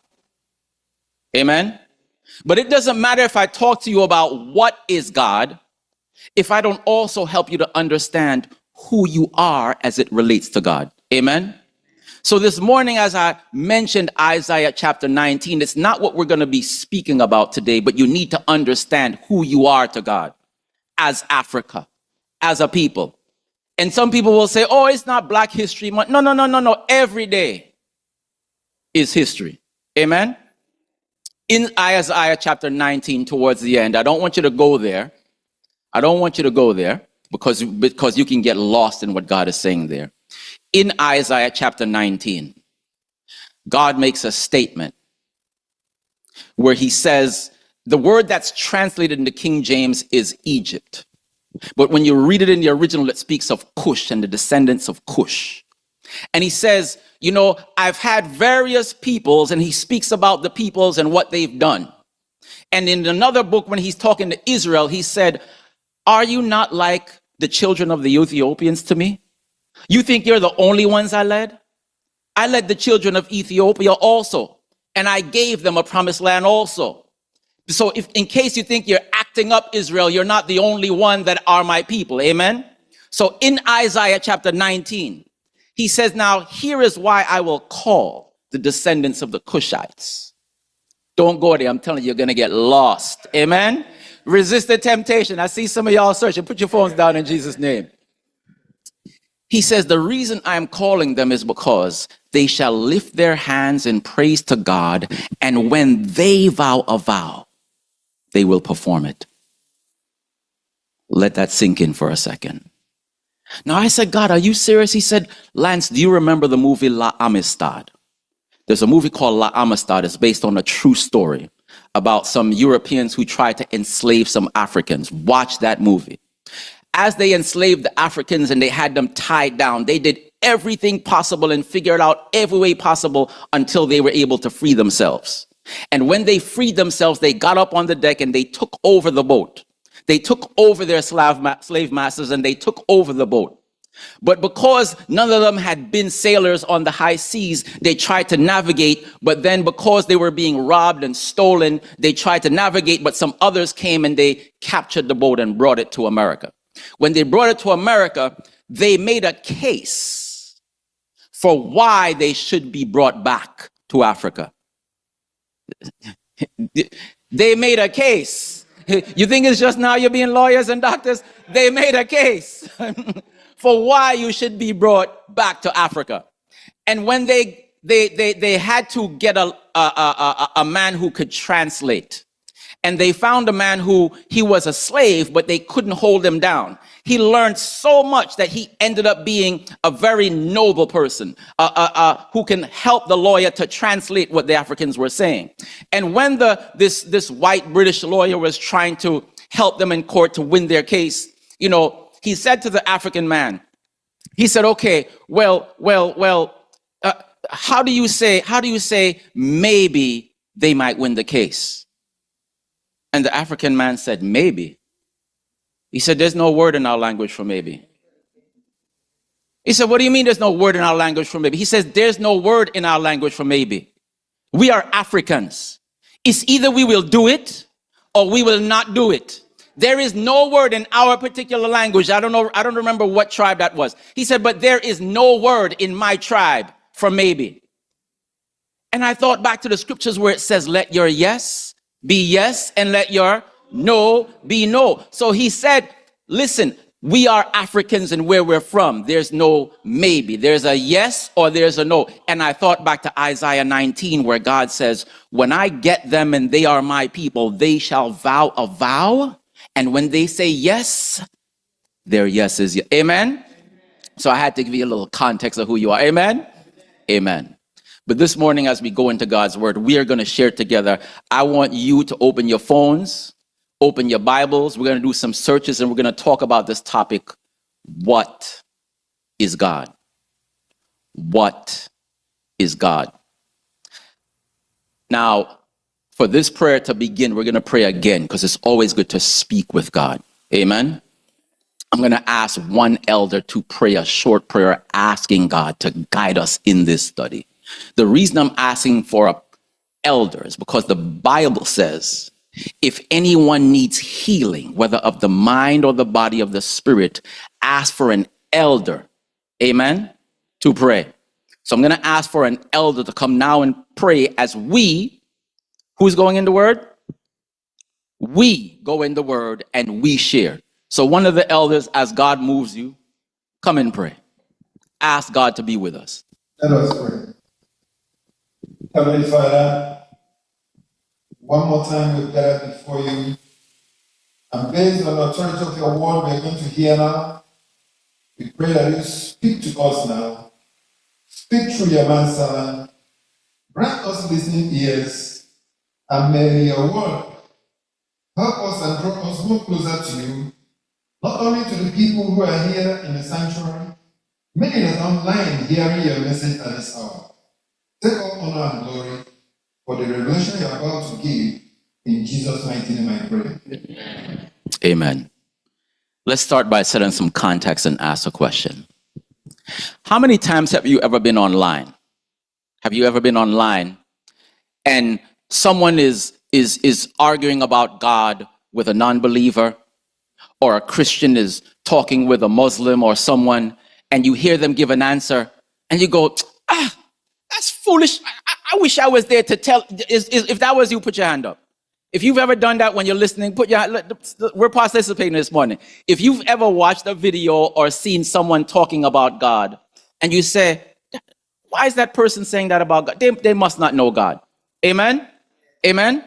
Amen? But it doesn't matter if I talk to you about what is God if I don't also help you to understand who you are as it relates to God. Amen? So this morning, as I mentioned Isaiah chapter 19, it's not what we're going to be speaking about today, but you need to understand who you are to God as Africa, as a people. And some people will say, oh, it's not Black History Month. No, no, no, no, no. Every day is history. Amen? In Isaiah chapter 19, towards the end, I don't want you to go there. I don't want you to go there because you can get lost in what God is saying there. In Isaiah chapter 19, God makes a statement where he says, the word that's translated into King James is Egypt. But when you read it in the original, it speaks of Cush and the descendants of Cush. And he says, you know, I've had various peoples, and he speaks about the peoples and what they've done. And in another book, when he's talking to Israel, he said, are you not like the children of the Ethiopians to me? You think you're the only ones I led? I led the children of Ethiopia also, and I gave them a promised land also. So if, in case you think you're acting up, Israel, you're not the only one that are my people. Amen? So in Isaiah chapter 19, he says, now here is why I will call the descendants of the Cushites. Don't go there. I'm telling you, you're going to get lost. Amen? Resist the temptation. I see some of y'all searching. Put your phones down in Jesus' name. He says, the reason I'm calling them is because they shall lift their hands in praise to God, and when they vow a vow, they will perform it. Let that sink in for a second. Now I said, God, are you serious? He said, Lance, do you remember the movie La Amistad? There's a movie called La Amistad. It's based on a true story about some Europeans who tried to enslave some Africans. Watch that movie. As they enslaved the Africans and they had them tied down, they did everything possible and figured out every way possible until they were able to free themselves. And when they freed themselves, they got up on the deck and they took over the boat. They took over their slave masters and they took over the boat. But because none of them had been sailors on the high seas, they tried to navigate. But then because they were being robbed and stolen, they tried to navigate. But some others came and they captured the boat and brought it to America. When they brought it to America, they made a case for why they should be brought back to Africa. They made a case. You think it's just now you're being lawyers and doctors? They made a case for why you should be brought back to Africa. And when they had to get a man who could translate. And they found a man who, he was a slave, but they couldn't hold him down. He learned so much that he ended up being a very noble person who can help the lawyer to translate what the Africans were saying. And when this white British lawyer was trying to help them in court to win their case, you know, he said to the African man, he said, okay, how do you say maybe they might win the case? And the African man said, maybe. He said, there's no word in our language for maybe. He said, what do you mean there's no word in our language for maybe? He says, there's no word in our language for maybe. We are Africans. It's either we will do it or we will not do it. There is no word in our particular language. I don't remember what tribe that was. He said, but there is no word in my tribe for maybe. And I thought back to the scriptures where it says, let your yes be yes, and let your no be no. So he said, listen, we are Africans and where we're from, there's no maybe. There's a yes or there's a no. And I thought back to Isaiah 19 where God says, when I get them and they are my people, they shall vow a vow. And when they say yes, their yes is yes. Amen? So I had to give you a little context of who you are. Amen? Amen. But this morning, as we go into God's word, we are going to share together. I want you to open your phones, open your Bibles. We're going to do some searches and we're going to talk about this topic. What is God? What is God? Now, for this prayer to begin, we're going to pray again because it's always good to speak with God. Amen. I'm going to ask one elder to pray a short prayer asking God to guide us in this study. The reason I'm asking for an elder is because the Bible says, if anyone needs healing, whether of the mind or the body of the spirit, ask for an elder, amen, to pray. So I'm going to ask for an elder to come now and pray as we, who's going in the word? We go in the word and we share. So one of the elders, as God moves you, Come and pray. Ask God to be with us. Let us pray. Heavenly Father, one more time we've gathered before you. And based on the authority of your word we are going to hear now, we pray that you speak to us now. Speak through your man servant. Grant us listening ears. And may your word help us and draw us more closer to you, not only to the people who are here in the sanctuary, many that are online hearing your message at this hour. Take all honor and glory for the revelation you are about to give. In Jesus' mighty name I pray. Amen. Let's start by setting some context and ask a question. How many times have you ever been online? Have you ever been online and someone is arguing about God with a non-believer, or a Christian is talking with a Muslim or someone, and you hear them give an answer and you go, that's foolish. I wish I was there to tell. If that was you, put your hand up. If you've ever done that when you're listening, put your hand. We're participating this morning. If you've ever watched a video or seen someone talking about God and you say, why is that person saying that about God? They must not know God. Amen? Amen?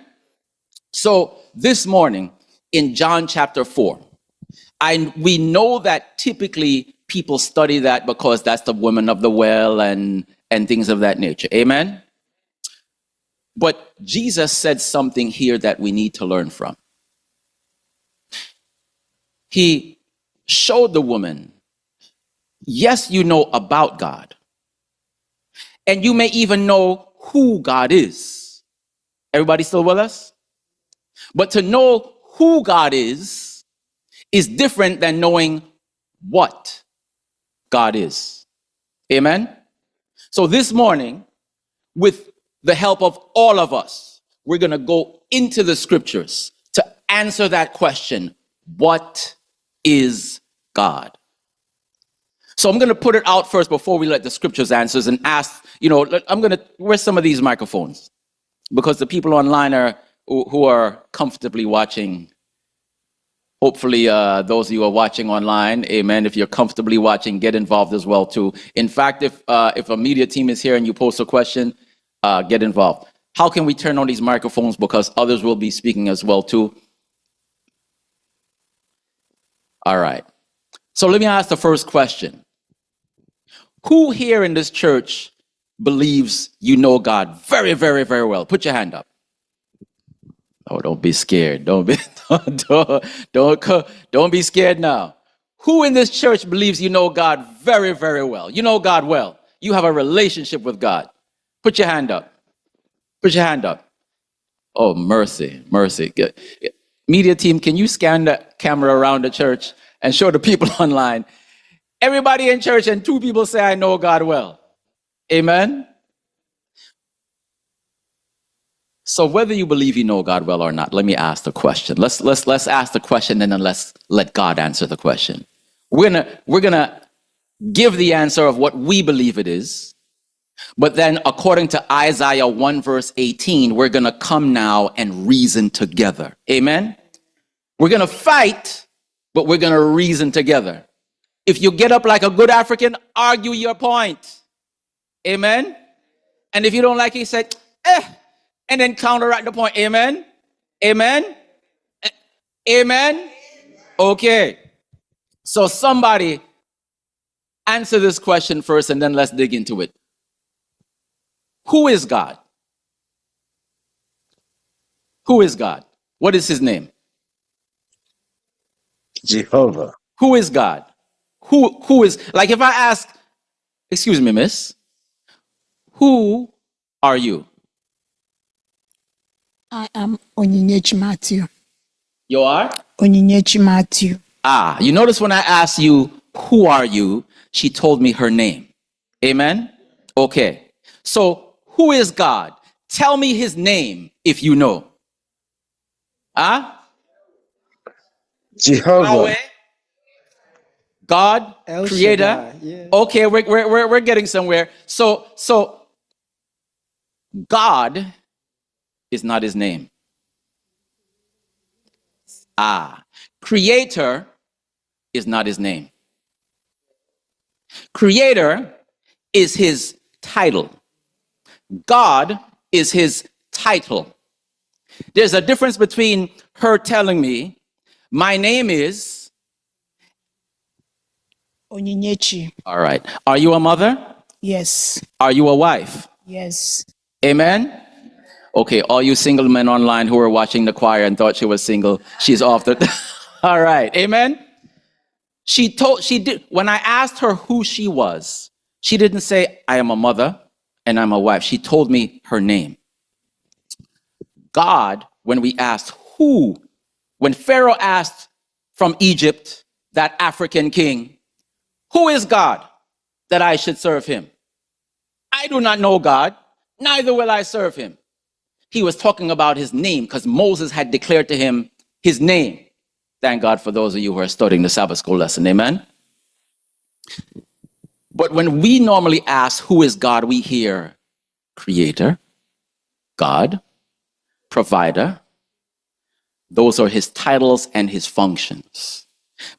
So this morning in John chapter 4, we know that typically people study that because that's the woman of the well and things of that nature. Amen? But Jesus said something here that we need to learn from. He showed the woman, yes, you know about God. And you may even know who God is. Everybody still with us? But to know who God is different than knowing what God is. Amen? So this morning, with the help of all of us, we're going to go into the scriptures to answer that question. What is God? So I'm going to put it out first before we let the scriptures answers and ask, where's some of these microphones? Because the people online who are comfortably watching, hopefully those of you who are watching online, amen, if you're comfortably watching, get involved as well too. In fact, if a media team is here and you post a question, get involved. How can we turn on these microphones? Because others will be speaking as well too. All right. So let me ask the first question. Who here in this church believes you know God very, very, very well? Put your hand up. Oh, don't be scared. Don't be scared now. Who in this church believes you know God very, very well? You know God well. You have a relationship with God. Put your hand up. Put your hand up. Oh, mercy, mercy. Media team, can you scan the camera around the church and show the people online? Everybody in church and 2 people say, I know God well. Amen? So whether you believe you know God well or not, let me ask the question. Let's ask the question and then let's let God answer the question. We're gonna give the answer of what we believe it is. But then according to Isaiah 1 verse 18, we're gonna come now and reason together. Amen? We're gonna fight, but we're gonna reason together. If you get up like a good African, argue your point. Amen? And if you don't like it, say, and then counteract the point. Amen? Amen? Amen? Okay. So somebody answer this question first and then let's dig into it. Who is God? Who is God? What is his name? Jehovah. Who is God? Who is, like if I ask, excuse me, miss, who are you? I am Onyinyechi Matthew. You are? Onyinyechi Matthew. You notice when I asked you, who are you? She told me her name. Amen? Okay. So, who is God? Tell me his name if you know. Jehovah. Yahweh? God? El Creator? Shaddai, yeah. Okay, we're getting somewhere. So, God is not his name. Creator is not his name. Creator is his title. God is his title. There's a difference between her telling me, my name is... Onyinyechi. All right. Are you a mother? Yes. Are you a wife? Yes. Amen? Okay, all you single men online who were watching the choir and thought she was single, she's off the... All right. Amen? She did, when I asked her who she was, she didn't say, I am a mother and I'm a wife. She told me her name. God, when we asked who, when Pharaoh asked from Egypt, that African king, who is God that I should serve him? I do not know God, neither will I serve him. He was talking about his name because Moses had declared to him his name. Thank God for those of you who are studying the Sabbath school lesson, amen? But when we normally ask who is God, we hear creator, God, provider. Those are his titles and his functions.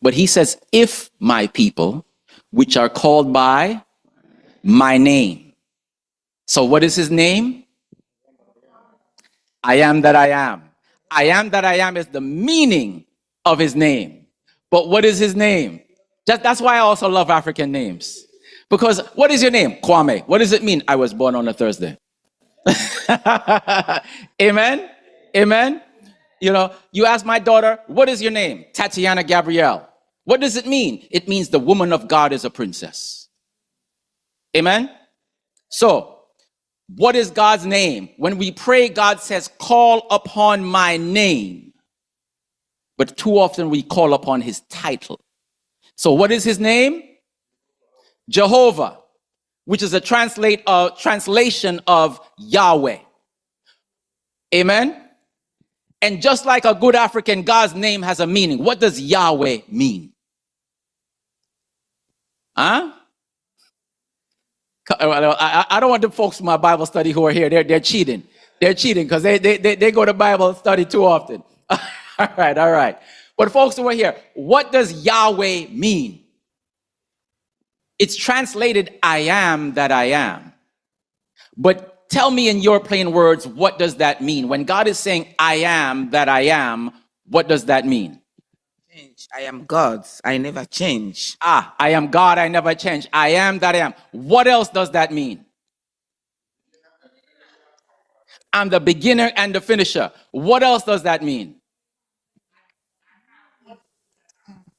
But he says, if my people, which are called by my name. So what is his name? I am that I am. I am that I am is the meaning of his name. But what is his name? That's why I also love African names. Because what is your name? Kwame. What does it mean? I was born on a Thursday. Amen? Amen? You know, you ask my daughter, what is your name? Tatiana Gabrielle. What does it mean? It means the woman of God is a princess. Amen? So, what is God's name? When we pray, God says, call upon my name. But too often we call upon his title. So what is his name? Jehovah, which is a translation of Yahweh. Amen? And just like a good African, God's name has a meaning. What does Yahweh mean? Huh? I don't want the folks from my Bible study who are here. They're cheating. They're cheating because they go to Bible study too often. All right. But folks who are here, what does Yahweh mean? It's translated, I am that I am. But tell me in your plain words, what does that mean? When God is saying, I am that I am, what does that mean? I am God. I never change. I am God. I never change. I am that I am. What else does that mean? I'm the beginner and the finisher. What else does that mean?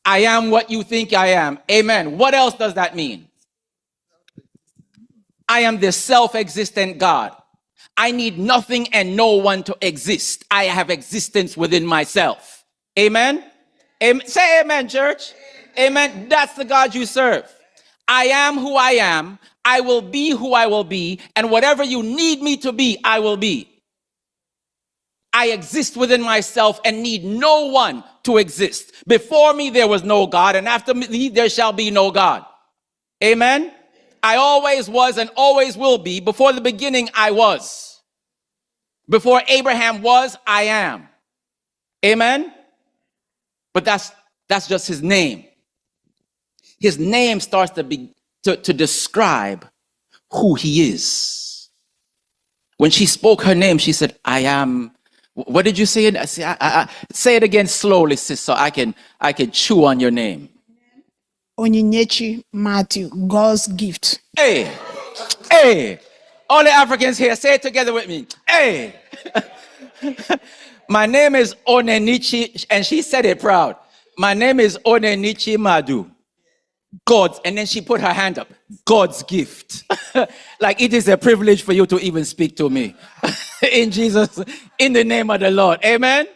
I am what you think I am. Amen. What else does that mean? I am the self-existent God. I need nothing and no one to exist. I have existence within myself. Amen. Say amen, church. Amen. That's the God you serve. I am who I am. I will be who I will be. And whatever you need me to be, I will be. I exist within myself and need no one to exist. Before me, there was no God, and after me, there shall be no God. Amen. I always was and always will be. Before the beginning, I was. Before Abraham was, I am. Amen. But that's just his name. His name starts to describe who he is. When she spoke her name, she said, I am. What did you say? Say it again slowly, sis, so I can chew on your name. Onyinyechi Matthew, God's gift. Hey. All the Africans here, say it together with me. Hey. My name is Onenichi, and she said it proud. My name is Onenichi Madu. God's, and then she put her hand up. God's gift. Like it is a privilege for you to even speak to me. In Jesus, in the name of the Lord. Amen.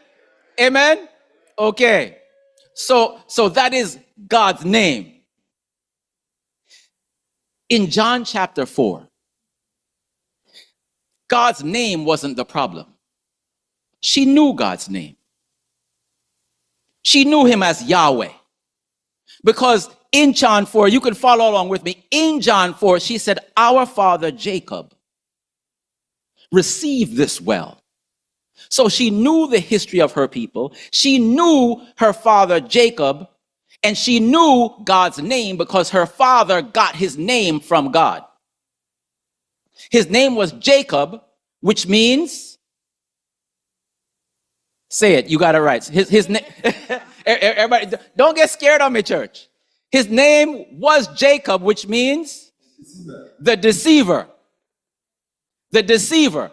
Amen. Okay. So that is God's name. In John chapter 4, God's name wasn't the problem. She knew God's name. She knew him as Yahweh. Because in John 4, you can follow along with me. In John 4, she said, our father Jacob received this well. So she knew the history of her people. She knew her father Jacob, And she knew God's name because her father got his name from God. His name was Jacob, which means, say it, you got it right. His name, everybody, don't get scared on me, church. His name was Jacob, which means the deceiver. The deceiver.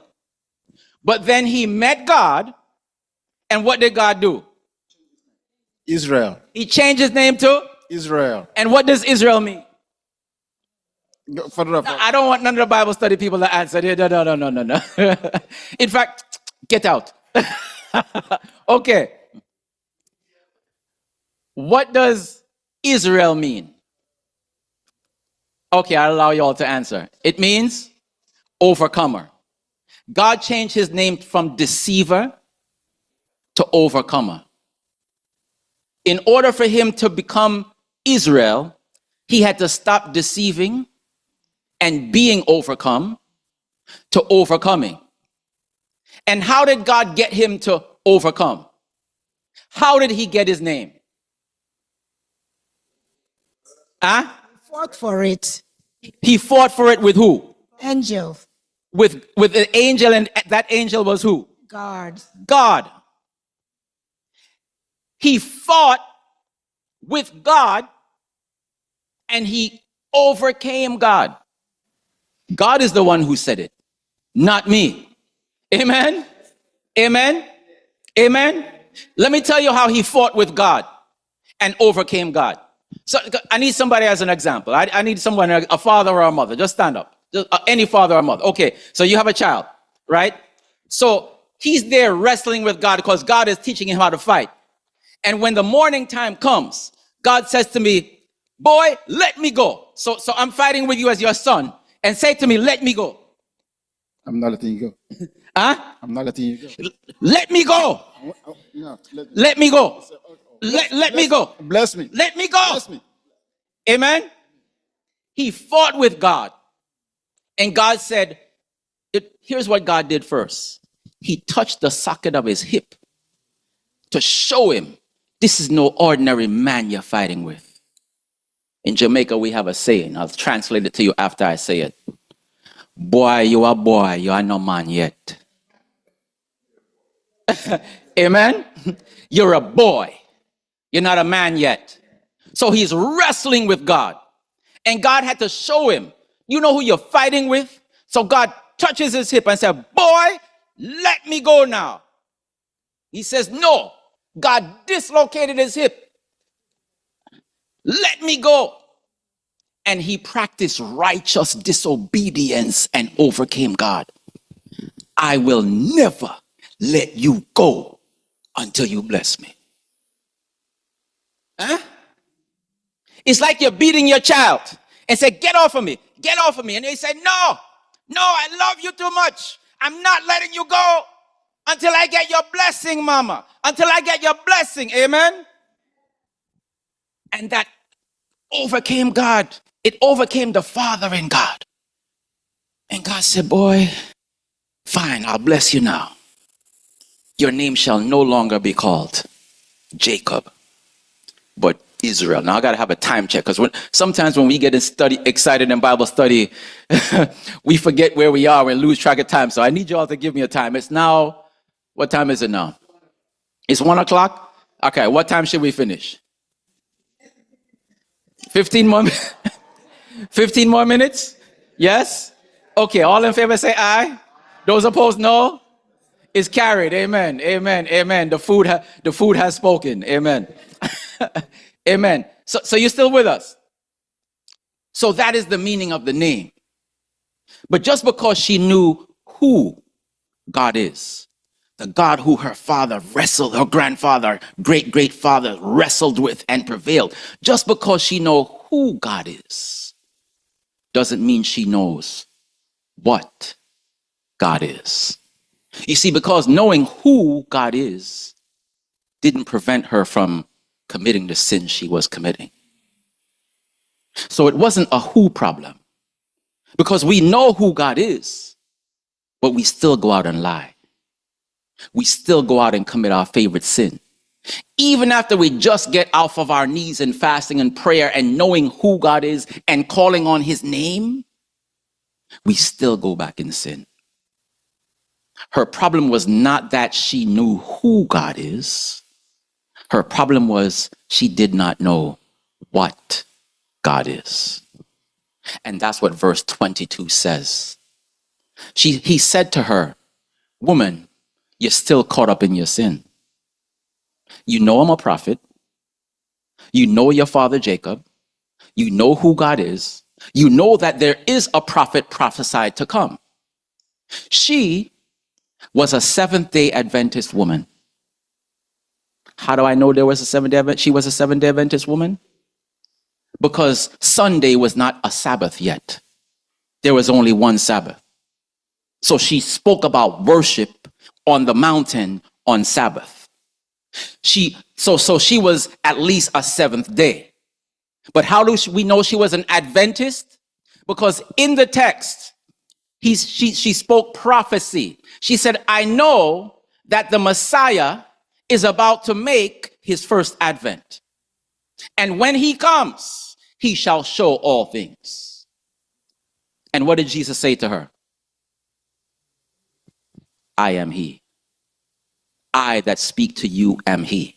But then he met God, and what did God do? Israel. He changed his name to Israel. And what does Israel mean? Go further up. I don't want none of the Bible study people to answer. No. In fact, get out. Okay. What does Israel mean? Okay, I'll allow you all to answer. It means overcomer. God changed his name from deceiver to overcomer. In order for him to become Israel, he had to stop deceiving and being overcome to overcoming. And how did God get him to overcome? How did he get his name? Fought for it. He fought for it with who? Angel. With an angel, and that angel was who? God. God. He fought with God and he overcame God. God is the one who said it, not me. Amen? Amen? Amen? Let me tell you how he fought with God and overcame God. So I need somebody as an example. I need someone, a father or a mother. Just stand up. Just, any father or mother. Okay, so you have a child, right? So he's there wrestling with God because God is teaching him how to fight. And when the morning time comes, God says to me, boy, let me go. So I'm fighting with you as your son. And say to me, let me go. I'm not letting you go. I'm not letting you go. Let me go. No, let me go. Let me go. Bless me. Let me go. Bless me. Amen. He fought with God. And God said, here's what God did first. He touched the socket of his hip to show him this is no ordinary man you're fighting with. In Jamaica, we have a saying. I'll translate it to you after I say it. Boy, you are no man yet. Amen? You're a boy. You're not a man yet. So he's wrestling with God. And God had to show him, you know who you're fighting with? So God touches his hip and said, boy, let me go now. He says, no. God dislocated his hip. Let me go. And he practiced righteous disobedience and overcame God. I will never let you go until you bless me. It's like you're beating your child and say, get off of me, get off of me. And they say, no, I love you too much. I'm not letting you go until I get your blessing, mama. Until I get your blessing, amen? And that overcame God. It overcame the Father in God. And God said, boy, fine, I'll bless you now. Your name shall no longer be called Jacob, but Israel. Now I gotta have a time check, because sometimes when we get excited in Bible study, we forget where we are and lose track of time. So I need you all to give me a time. It's now, what time is it now? It's 1 o'clock? Okay, what time should we finish? 15 more minutes? 15 more minutes? Yes? Okay, all in favor say aye. Those opposed, no. It's carried. Amen. Amen. Amen. The food has spoken. Amen. Amen. So you're still with us? So that is the meaning of the name. But just because she knew who God is, the God who her father wrestled, her grandfather, great-great-father wrestled with and prevailed, just because she knows who God is, doesn't mean she knows what God is. You see, because knowing who God is didn't prevent her from committing the sin she was committing. So it wasn't a who problem, because we know who God is, but we still go out and lie. We still go out and commit our favorite sin. Even after we just get off of our knees in fasting and prayer and knowing who God is and calling on his name, we still go back in sin. Her problem was not that she knew who God is. Her problem was she did not know what God is. And that's what verse 22 says. He said to her, woman, you're still caught up in your sin. You know I'm a prophet. You know your father Jacob. You know who God is. You know that there is a prophet prophesied to come. She was a Seventh-day Adventist woman. How do I know there was a Seventh-day Adventist? She was a Seventh-day Adventist woman? Because Sunday was not a Sabbath yet. There was only one Sabbath. So she spoke about worship on the mountain on Sabbath. So she was at least a seventh day. But how do we know she was an Adventist? Because in the text, she spoke prophecy. She said, I know that the Messiah is about to make his first advent. And when he comes, he shall show all things. And what did Jesus say to her? I am he. I that speak to you am he.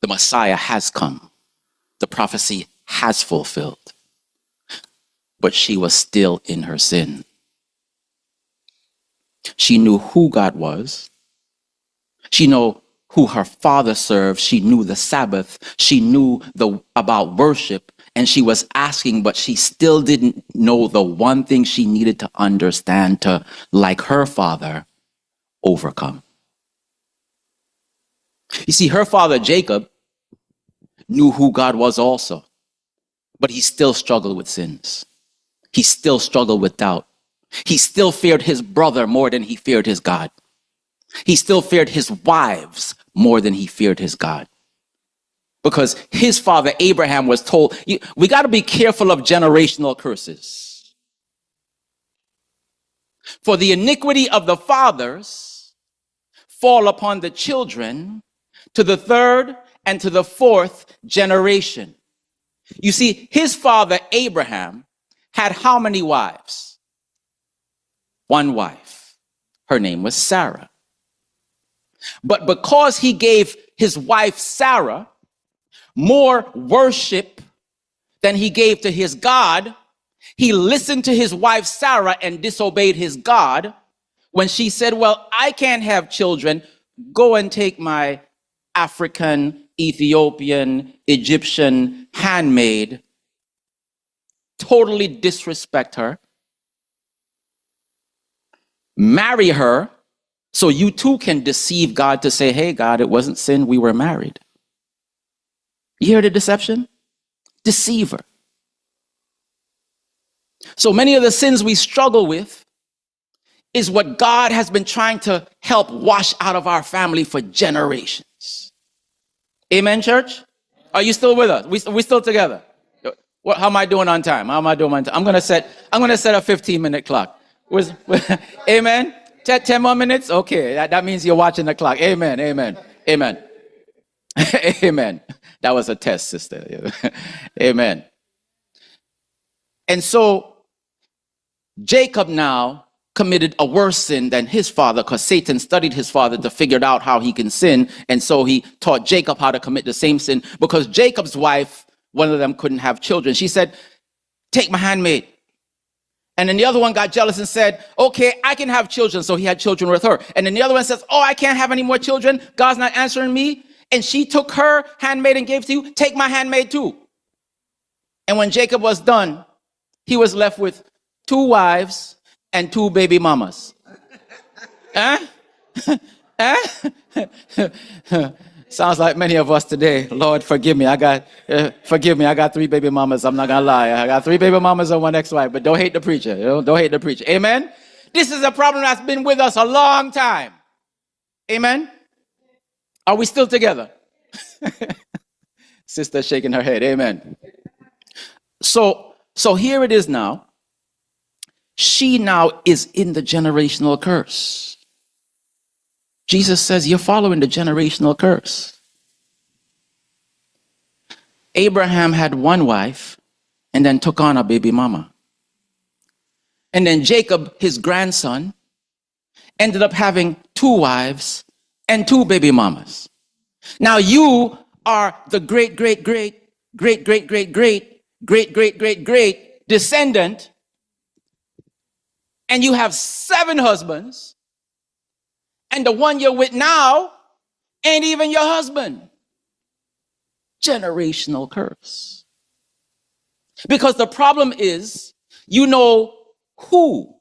The Messiah has come. The prophecy has fulfilled. But she was still in her sin. She knew who God was. She knew who her father served. She knew the Sabbath. She knew about worship. And she was asking, but she still didn't know the one thing she needed to understand to, like her father, overcome. You see, her father Jacob knew who God was also, but he still struggled with sins. He still struggled with doubt. He still feared his brother more than he feared his God. He still feared his wives more than he feared his God. Because his father Abraham was told, we got to be careful of generational curses. For the iniquity of the fathers fall upon the children to the third and to the fourth generation. You see, his father Abraham had how many wives? One wife. Her name was Sarah. But because he gave his wife Sarah more worship than he gave to his God, he listened to his wife Sarah and disobeyed his God when she said, well, I can't have children. Go and take my African, Ethiopian, Egyptian handmaid. Totally disrespect her. Marry her so you too can deceive God to say, hey, God, it wasn't sin. We were married. You hear the deception? Deceiver. So many of the sins we struggle with is what God has been trying to help wash out of our family for generations. Amen, church? Are you still with us? We still together? How am I doing on time? How am I doing on time? I'm gonna set a 15-minute clock. Amen? 10 more minutes? Okay, that means you're watching the clock. Amen, amen, amen. Amen. That was a test, sister. Amen. And so Jacob now committed a worse sin than his father, because Satan studied his father to figure out how he can sin. And so he taught Jacob how to commit the same sin, because Jacob's wife, one of them, couldn't have children. She said, take my handmaid. And then the other one got jealous and said, okay, I can have children. So he had children with her. And then the other one says, oh, I can't have any more children. God's not answering me. And she took her handmaid and gave to you. Take my handmaid too. And when Jacob was done, he was left with 2 wives and 2 baby mamas. Sounds like many of us today. Lord, forgive me. I got 3 baby mamas. I'm not gonna lie. I got 3 baby mamas and 1 ex-wife. But don't hate the preacher. Don't hate the preacher. Amen. This is a problem that's been with us a long time. Amen. Are we still together? Sister shaking her head. Amen. So here it is now. She now is in the generational curse. Jesus says you're following the generational curse. Abraham had one wife and then took on a baby mama. And then Jacob, his grandson, ended up having 2 wives and 2 baby mamas. Now you are the great descendant, and you have 7 husbands, and the one you're with now ain't even your husband. Generational curse. Because the problem is, you know who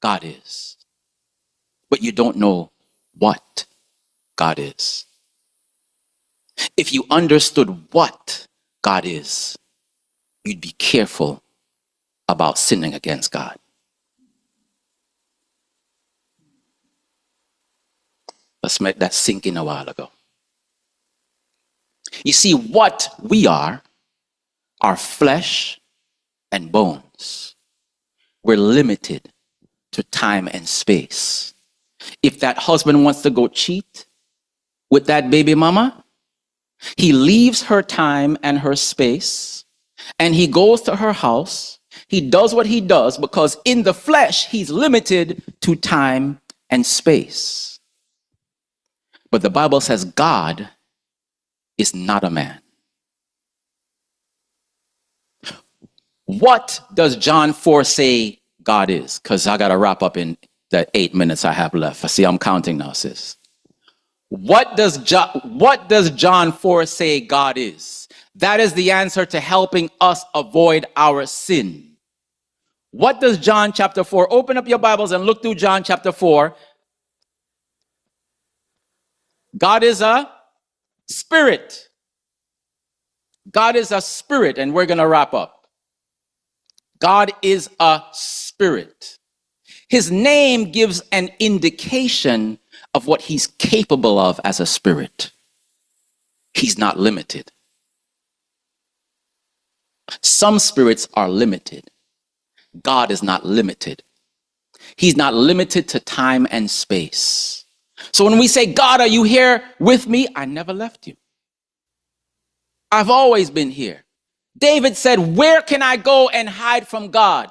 God is, but you don't know what God is. If you understood what God is, you'd be careful about sinning against God. Let's make that sink in a while ago. You see, what we are flesh and bones. We're limited to time and space. If that husband wants to go cheat with that baby mama, he leaves her time and her space, and he goes to her house. He does what he does because in the flesh, he's limited to time and space. But the Bible says God is not a man. What does John 4 say God is? Because I got to wrap up in the 8 minutes I have left. I see I'm counting now, sis. What does John 4 say God is? That is the answer to helping us avoid our sin. What does John chapter 4? Open up your Bibles and look through John chapter 4. God is a spirit. God is a spirit, and we're going to wrap up. God is a spirit. His name gives an indication of what he's capable of as a spirit. He's not limited. Some spirits are limited. God is not limited. He's not limited to time and space. So when we say, God, are you here with me? I never left you. I've always been here. David said, where can I go and hide from God?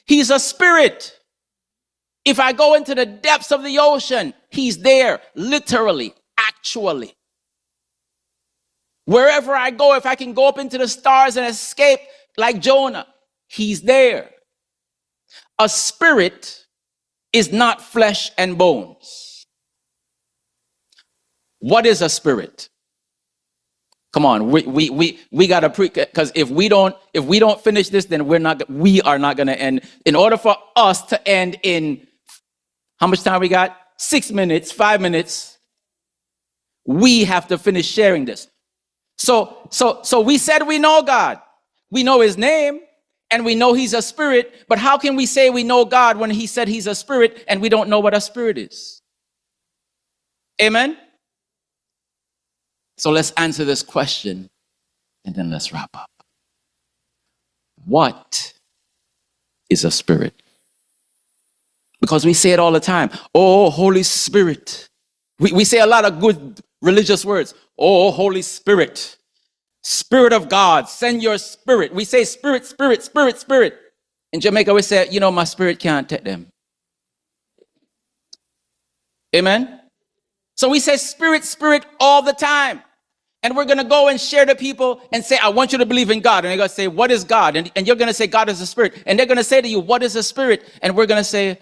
He's a spirit. If I go into the depths of the ocean, he's there, literally, actually. Wherever I go, if I can go up into the stars and escape like Jonah, he's there. A spirit is not flesh and bones. What is a spirit? Come on, we gotta because if we don't finish this, then we are not gonna end. In order for us to end in how much time we got? 6 minutes, 5 minutes. We have to finish sharing this. So we said we know God. We know his name and we know he's a spirit, but how can we say we know God when he said he's a spirit and we don't know what a spirit is? Amen? So let's answer this question and then let's wrap up. What is a spirit? Because we say it all the time. Oh, Holy Spirit. We say a lot of good religious words. Oh, Holy Spirit. Spirit of God, send your spirit. We say spirit, spirit, spirit, spirit. In Jamaica, we say, my spirit can't take them. Amen? So we say spirit, spirit all the time. And we're going to go and share to people and say, I want you to believe in God. And they're going to say, what is God? And you're going to say, God is a spirit. And they're going to say to you, what is a spirit? And we're going to say,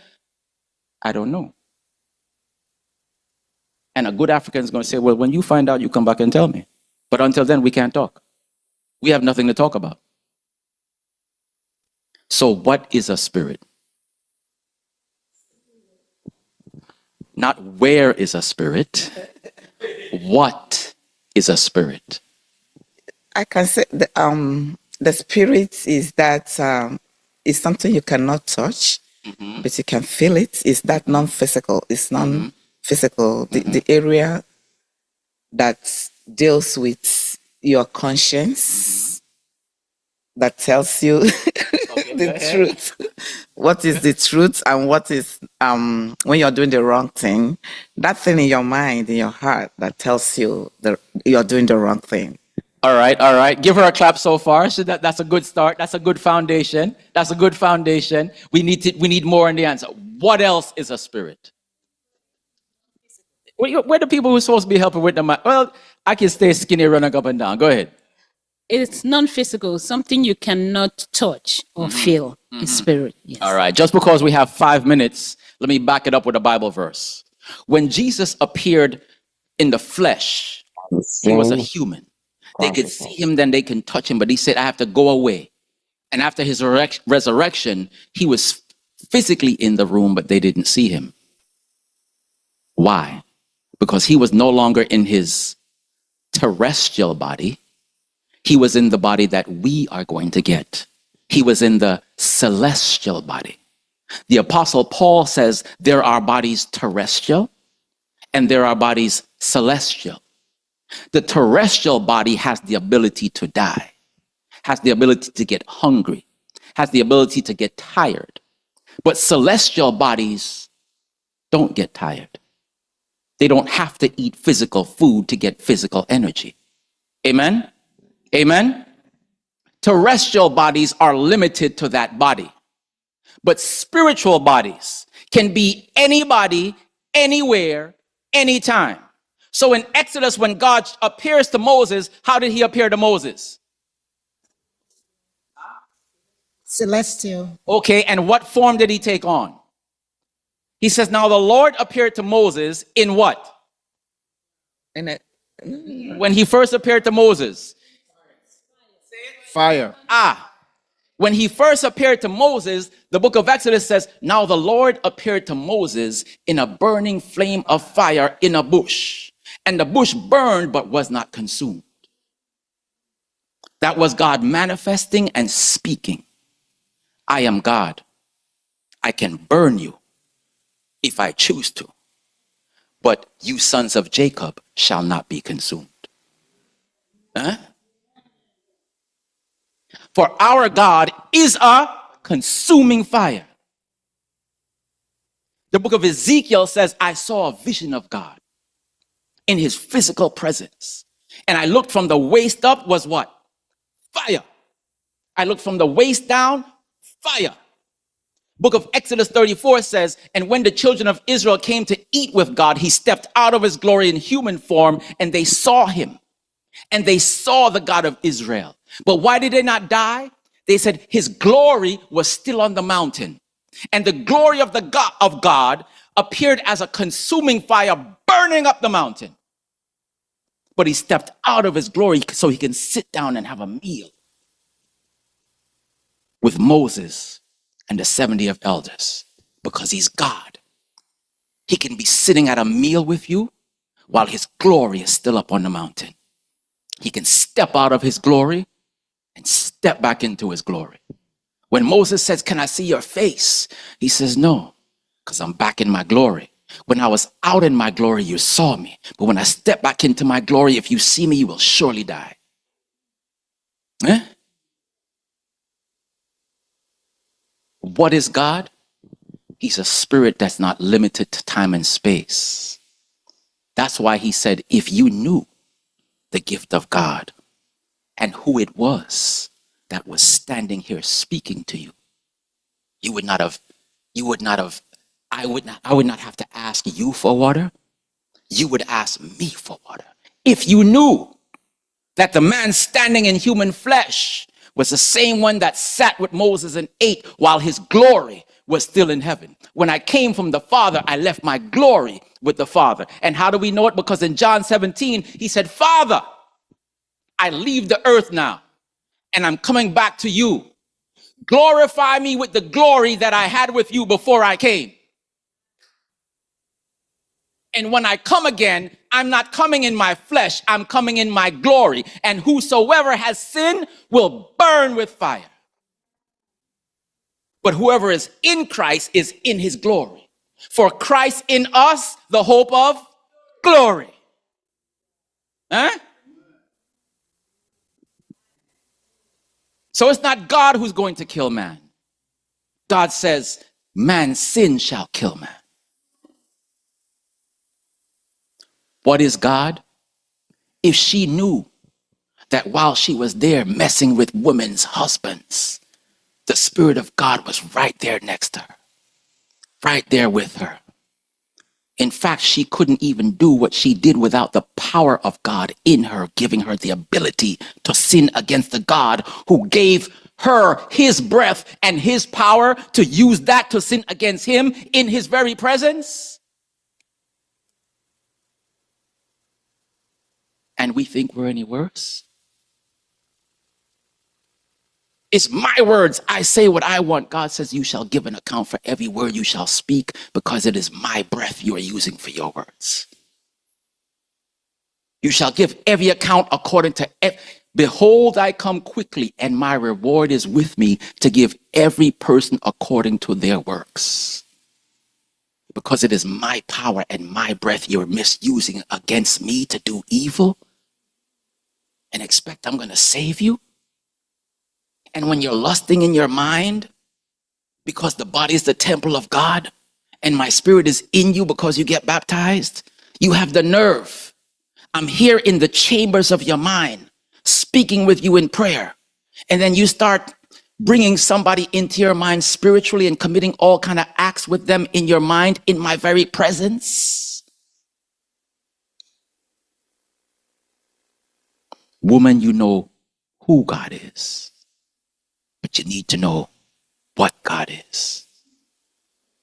I don't know. And a good African is going to say, well, when you find out, you come back and tell me. But until then, we can't talk. We have nothing to talk about. So what is a spirit? Not where is a spirit. What is a spirit? I can say the spirit is that is something you cannot touch, but you can feel it. It's that non-physical. It's non-physical. The area that deals with your conscience, that tells you the truth. What is the truth and what is when you're doing the wrong thing? That thing in your mind, in your heart, that tells you that you're doing the wrong thing. All right, all right. Give her a clap so far. So that's a good start. That's a good foundation. That's a good foundation. We need more in the answer. What else is a spirit? Where the people who are supposed to be helping with them? Well, I can stay skinny running up and down. Go ahead. It's non-physical, something you cannot touch or feel. It's spirit. Yes. All right. Just because we have 5 minutes, let me back it up with a Bible verse. When Jesus appeared in the flesh, he was a human. They could see him, then they can touch him, but he said, I have to go away. And after his resurrection, he was physically in the room, but they didn't see him. Why? Because he was no longer in his terrestrial body. He was in the body that we are going to get. He was in the celestial body. The Apostle Paul says there are bodies terrestrial and there are bodies celestial. The terrestrial body has the ability to die, has the ability to get hungry, has the ability to get tired. But celestial bodies don't get tired. They don't have to eat physical food to get physical energy. Amen? Amen? Terrestrial bodies are limited to that body. But spiritual bodies can be anybody, anywhere, anytime. So in Exodus, when God appears to Moses, how did he appear to Moses? Celestial. Okay, and what form did he take on? He says, now the Lord appeared to Moses in what? When he first appeared to Moses. Fire. When he first appeared to Moses, the book of Exodus says, now the Lord appeared to Moses in a burning flame of fire in a bush. And the bush burned but was not consumed. That was God manifesting and speaking. I am God. I can burn you if I choose to. But you sons of Jacob shall not be consumed. Huh? For our God is a consuming fire. The book of Ezekiel says, I saw a vision of God in his physical presence. And I looked from the waist up was what? Fire. I looked from the waist down, fire. Book of Exodus 34 says, and when the children of Israel came to eat with God, he stepped out of his glory in human form, and they saw him. And they saw the God of Israel. But why did they not die? They said his glory was still on the mountain. And the glory of the God appeared as a consuming fire burning up the mountain. But he stepped out of his glory so he can sit down and have a meal with Moses and the 70 of elders, because he's God. He can be sitting at a meal with you while his glory is still up on the mountain. He can step out of his glory and step back into his glory. When Moses says, can I see your face? He says, no, because I'm back in my glory. When I was out in my glory, you saw me. But when I step back into my glory, if you see me, you will surely die. Eh? What is God? He's a spirit that's not limited to time and space. That's why he said, if you knew the gift of God and who it was that was standing here speaking to you, I would not have to ask you for water. You would ask me for water. If you knew that the man standing in human flesh was the same one that sat with Moses and ate while his glory was still in heaven. When I came from the Father, I left my glory with the Father. And how do we know it? Because in John 17, he said, Father, I leave the earth now, and I'm coming back to you. Glorify me with the glory that I had with you before I came. And when I come again, I'm not coming in my flesh, I'm coming in my glory. And whosoever has sinned will burn with fire. But whoever is in Christ is in his glory. For Christ in us, the hope of glory. Huh? So it's not God who's going to kill man. God says, man's sin shall kill man. What is God? If she knew that while she was there messing with women's husbands, the Spirit of God was right there next to her, right there with her. In fact, she couldn't even do what she did without the power of God in her, giving her the ability to sin against the God who gave her his breath and his power to use that to sin against him in his very presence. And we think we're any worse. It's my words. I say what I want. God says you shall give an account for every word you shall speak, because it is my breath you are using for your words. You shall give every account according to behold, I come quickly, and my reward is with me to give every person according to their works. Because it is my power and my breath you're misusing against me to do evil and expect I'm going to save you. And when you're lusting in your mind, because the body is the temple of God, and my spirit is in you because you get baptized, you have the nerve. I'm here in the chambers of your mind, speaking with you in prayer. And then you start bringing somebody into your mind spiritually and committing all kind of acts with them in your mind in my very presence. Woman, you know who God is. But you need to know what God is.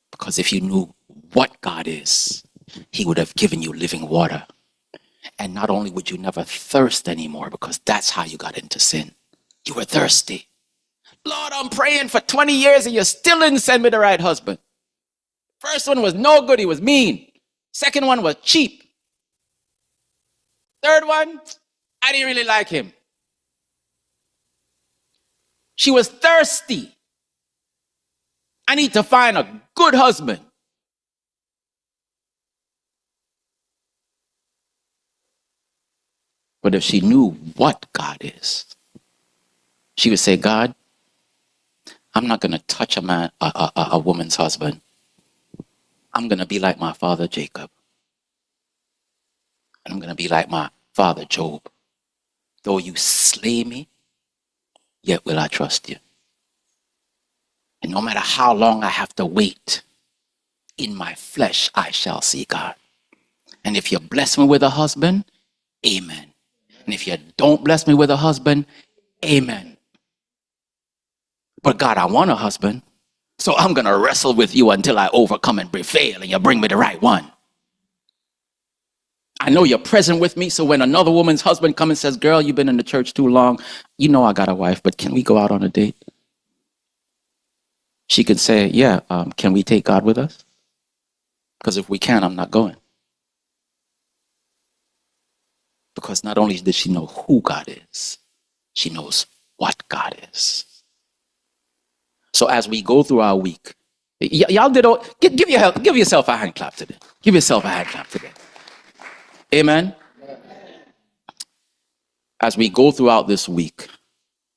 Because if you knew what God is, he would have given you living water. And not only would you never thirst anymore, because that's how you got into sin. You were thirsty. Lord, I'm praying for 20 years and you still didn't send me the right husband. First one was no good, he was mean. Second one was cheap. Third one, I didn't really like him. She was thirsty. I need to find a good husband. But if she knew what God is, she would say, God, I'm not going to touch a woman's husband. I'm going to be like my father Jacob. And I'm going to be like my father Job. Though you slay me, yet will I trust you. And no matter how long I have to wait, in my flesh I shall see God. And if you bless me with a husband, amen. And if you don't bless me with a husband, amen. But God, I want a husband, so I'm going to wrestle with you until I overcome and prevail and you bring me the right one. I know you're present with me, so when another woman's husband comes and says, girl, you've been in the church too long, you know I got a wife, but can we go out on a date? She could say, yeah, can we take God with us? Because if we can, I'm not going. Because not only does she know who God is, she knows what God is. So as we go through our week, y'all did all, give yourself a hand clap today. Give yourself a hand clap today. Amen. As we go throughout this week,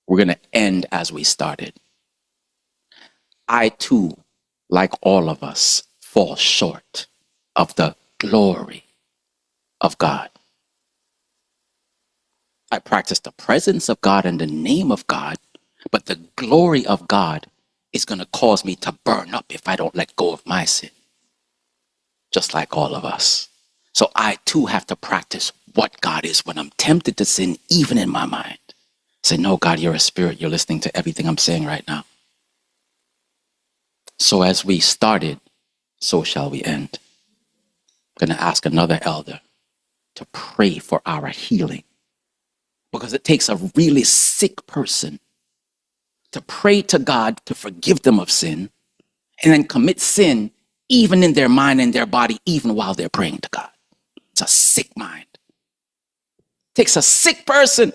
we're going to end as we started. I too, like all of us, fall short of the glory of God. I practice the presence of God and the name of God, but the glory of God is going to cause me to burn up if I don't let go of my sin. Just like all of us. So I too have to practice what God is when I'm tempted to sin, even in my mind. Say, no, God, you're a spirit. You're listening to everything I'm saying right now. So as we started, so shall we end. I'm going to ask another elder to pray for our healing. Because it takes a really sick person to pray to God to forgive them of sin and then commit sin even in their mind and their body, even while they're praying to God. It's a sick mind. It takes a sick person.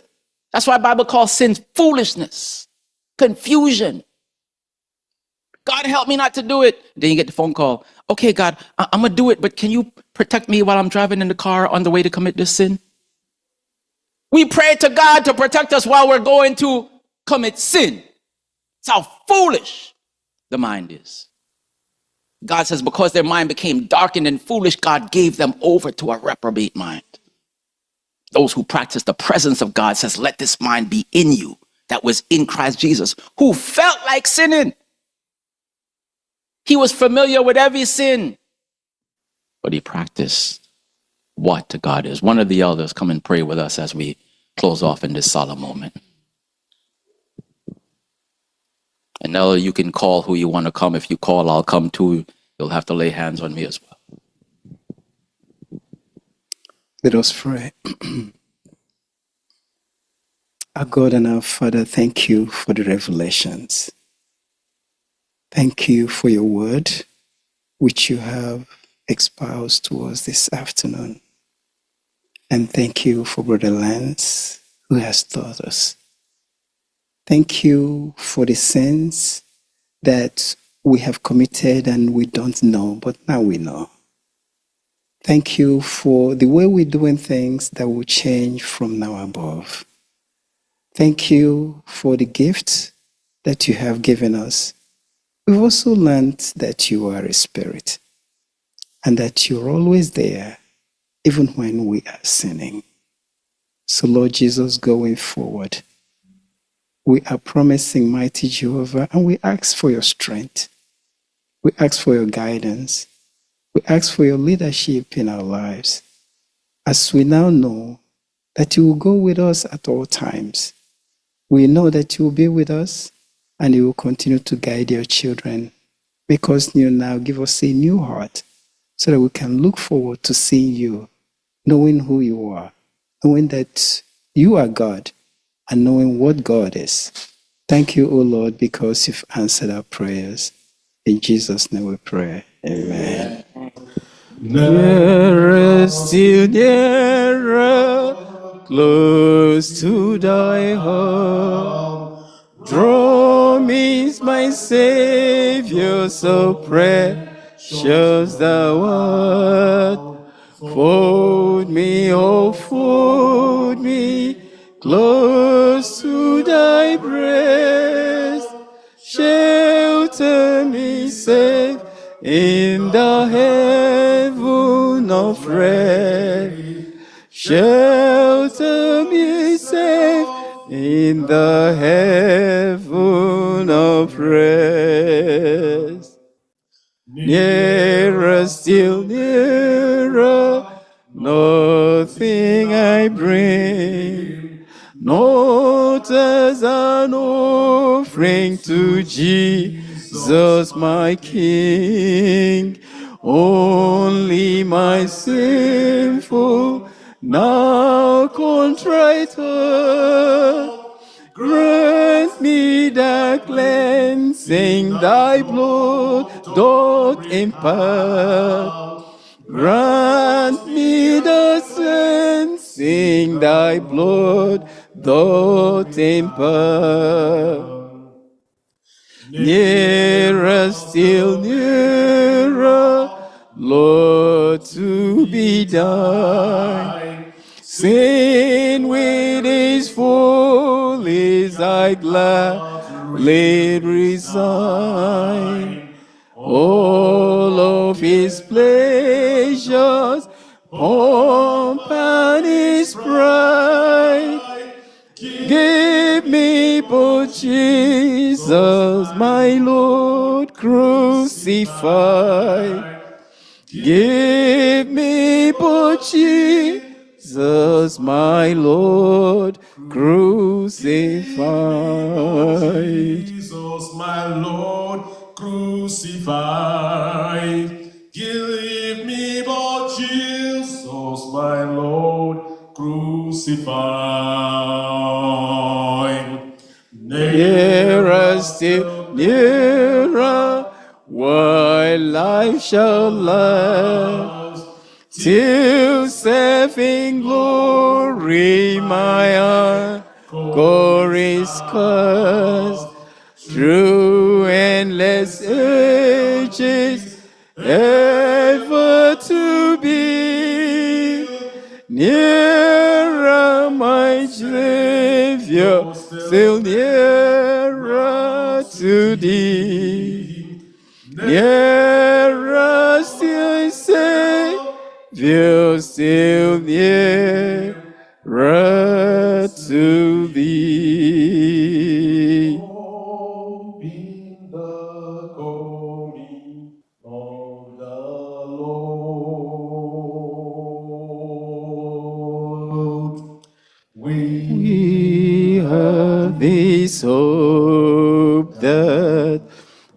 That's why the Bible calls sin foolishness, confusion. God, help me not to do it. Then you get the phone call. Okay, God, I'm going to do it, but can you protect me while I'm driving in the car on the way to commit this sin? We pray to God to protect us while we're going to commit sin. It's how foolish. the mind is. God says, because their mind became darkened and foolish, God gave them over to a reprobate mind. Those who practice the presence of God says, let this mind be in you that was in Christ Jesus, who felt like sinning. He was familiar with every sin, but he practiced what to God is. One of the elders come and pray with us as we close off in this solemn moment. And elder, you can call who you want to come. If you call, I'll come too. You'll have to lay hands on me as well. Let us pray. Our God and our Father, thank you for the revelations. Thank you for your word, which you have espoused to us this afternoon. And thank you for Brother Lance, who has taught us. Thank you for the sins that we have committed and we don't know, but now we know. Thank you for the way we're doing things that will change from now above. Thank you for the gifts that you have given us. We've also learned that you are a spirit and that you're always there, even when we are sinning. So, Lord Jesus, going forward, we are promising, mighty Jehovah, and we ask for your strength. We ask for your guidance. We ask for your leadership in our lives, as we now know that you will go with us at all times. We know that you will be with us and you will continue to guide your children, because you now give us a new heart so that we can look forward to seeing you, knowing who you are, knowing that you are God, and knowing what God is. Thank you, O Lord, because you've answered our prayers. In Jesus' name we pray. Amen. Nearer, still nearer, close to thy heart. Draw me, my Savior, so precious thou art. Fold me, oh, fold me, close to thy breast. Shelter me safe in the heaven of rest. Shelter me safe in the heaven of rest. Nearer, still nearer, nothing I bring, not as an offering to Jesus my King. Only my sinful, now contrite heart, grant me the cleansing thy blood doth impart. Grant me the cleansing thy blood doth impart. Nearer, still nearer, Lord, to be thine. Sin with his full is I gladly resign. All of his pleasures, pomp and his pride. Give me but Jesus, my Lord, crucified. Give me but Jesus, my Lord, crucified. Jesus, my Lord, crucified. Give me but Jesus, my Lord, crucified. Nearer, still nearer, while life shall last, till self in glory my anchor is cast. Through endless ages, ever to be nearer, my Savior, still nearer to thee. nearer still, Savior, still nearer to thee. We have this hope that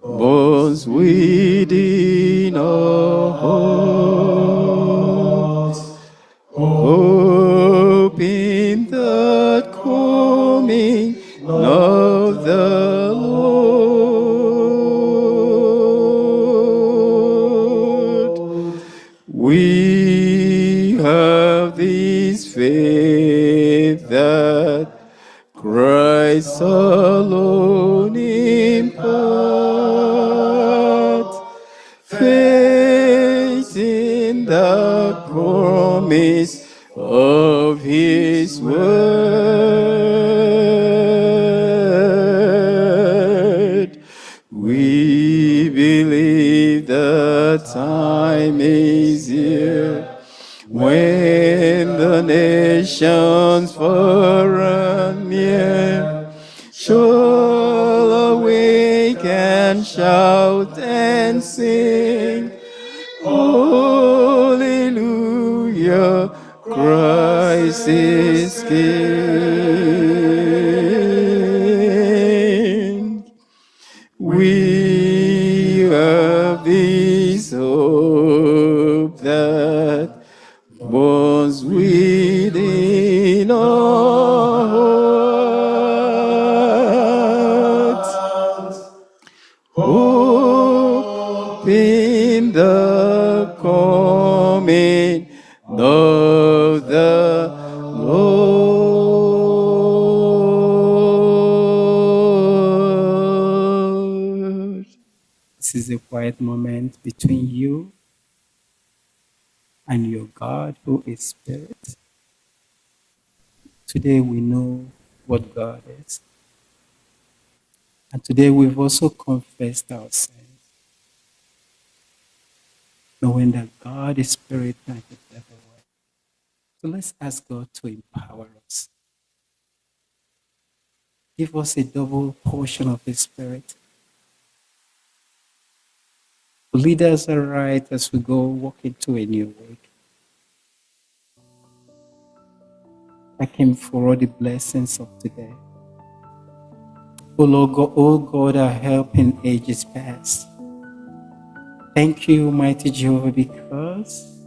burns within our hearts, hope in the coming of the Lord. We have this faith that Christ alone imparts, faith in the promise of His word. We believe the time is here when the nations far and near shall awake and shout and sing, Hallelujah, Christ is King. We have this hope that burns within our hearts, hope in the coming of the Lord. This is a quiet moment between you and your God who is Spirit. Today we know what God is. And today we've also confessed our sins, knowing that God is Spirit and is everywhere. So let's ask God to empower us. Give us a double portion of His Spirit. Lead us aright as we go walk into a new week. Thank Him for all the blessings of today. O God, our help in ages past. Thank you, mighty Jehovah, because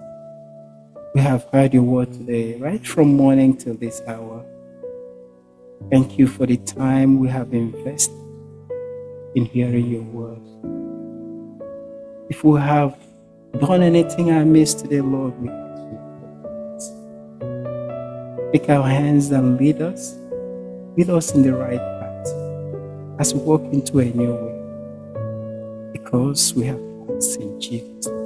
we have heard your word today, right from morning till this hour. Thank you for the time we have invested in hearing your word. If we have done anything amiss today, Lord, we ask you to take our hands and lead us in the right path as we walk into a new way, because we have asked in Jesus' name.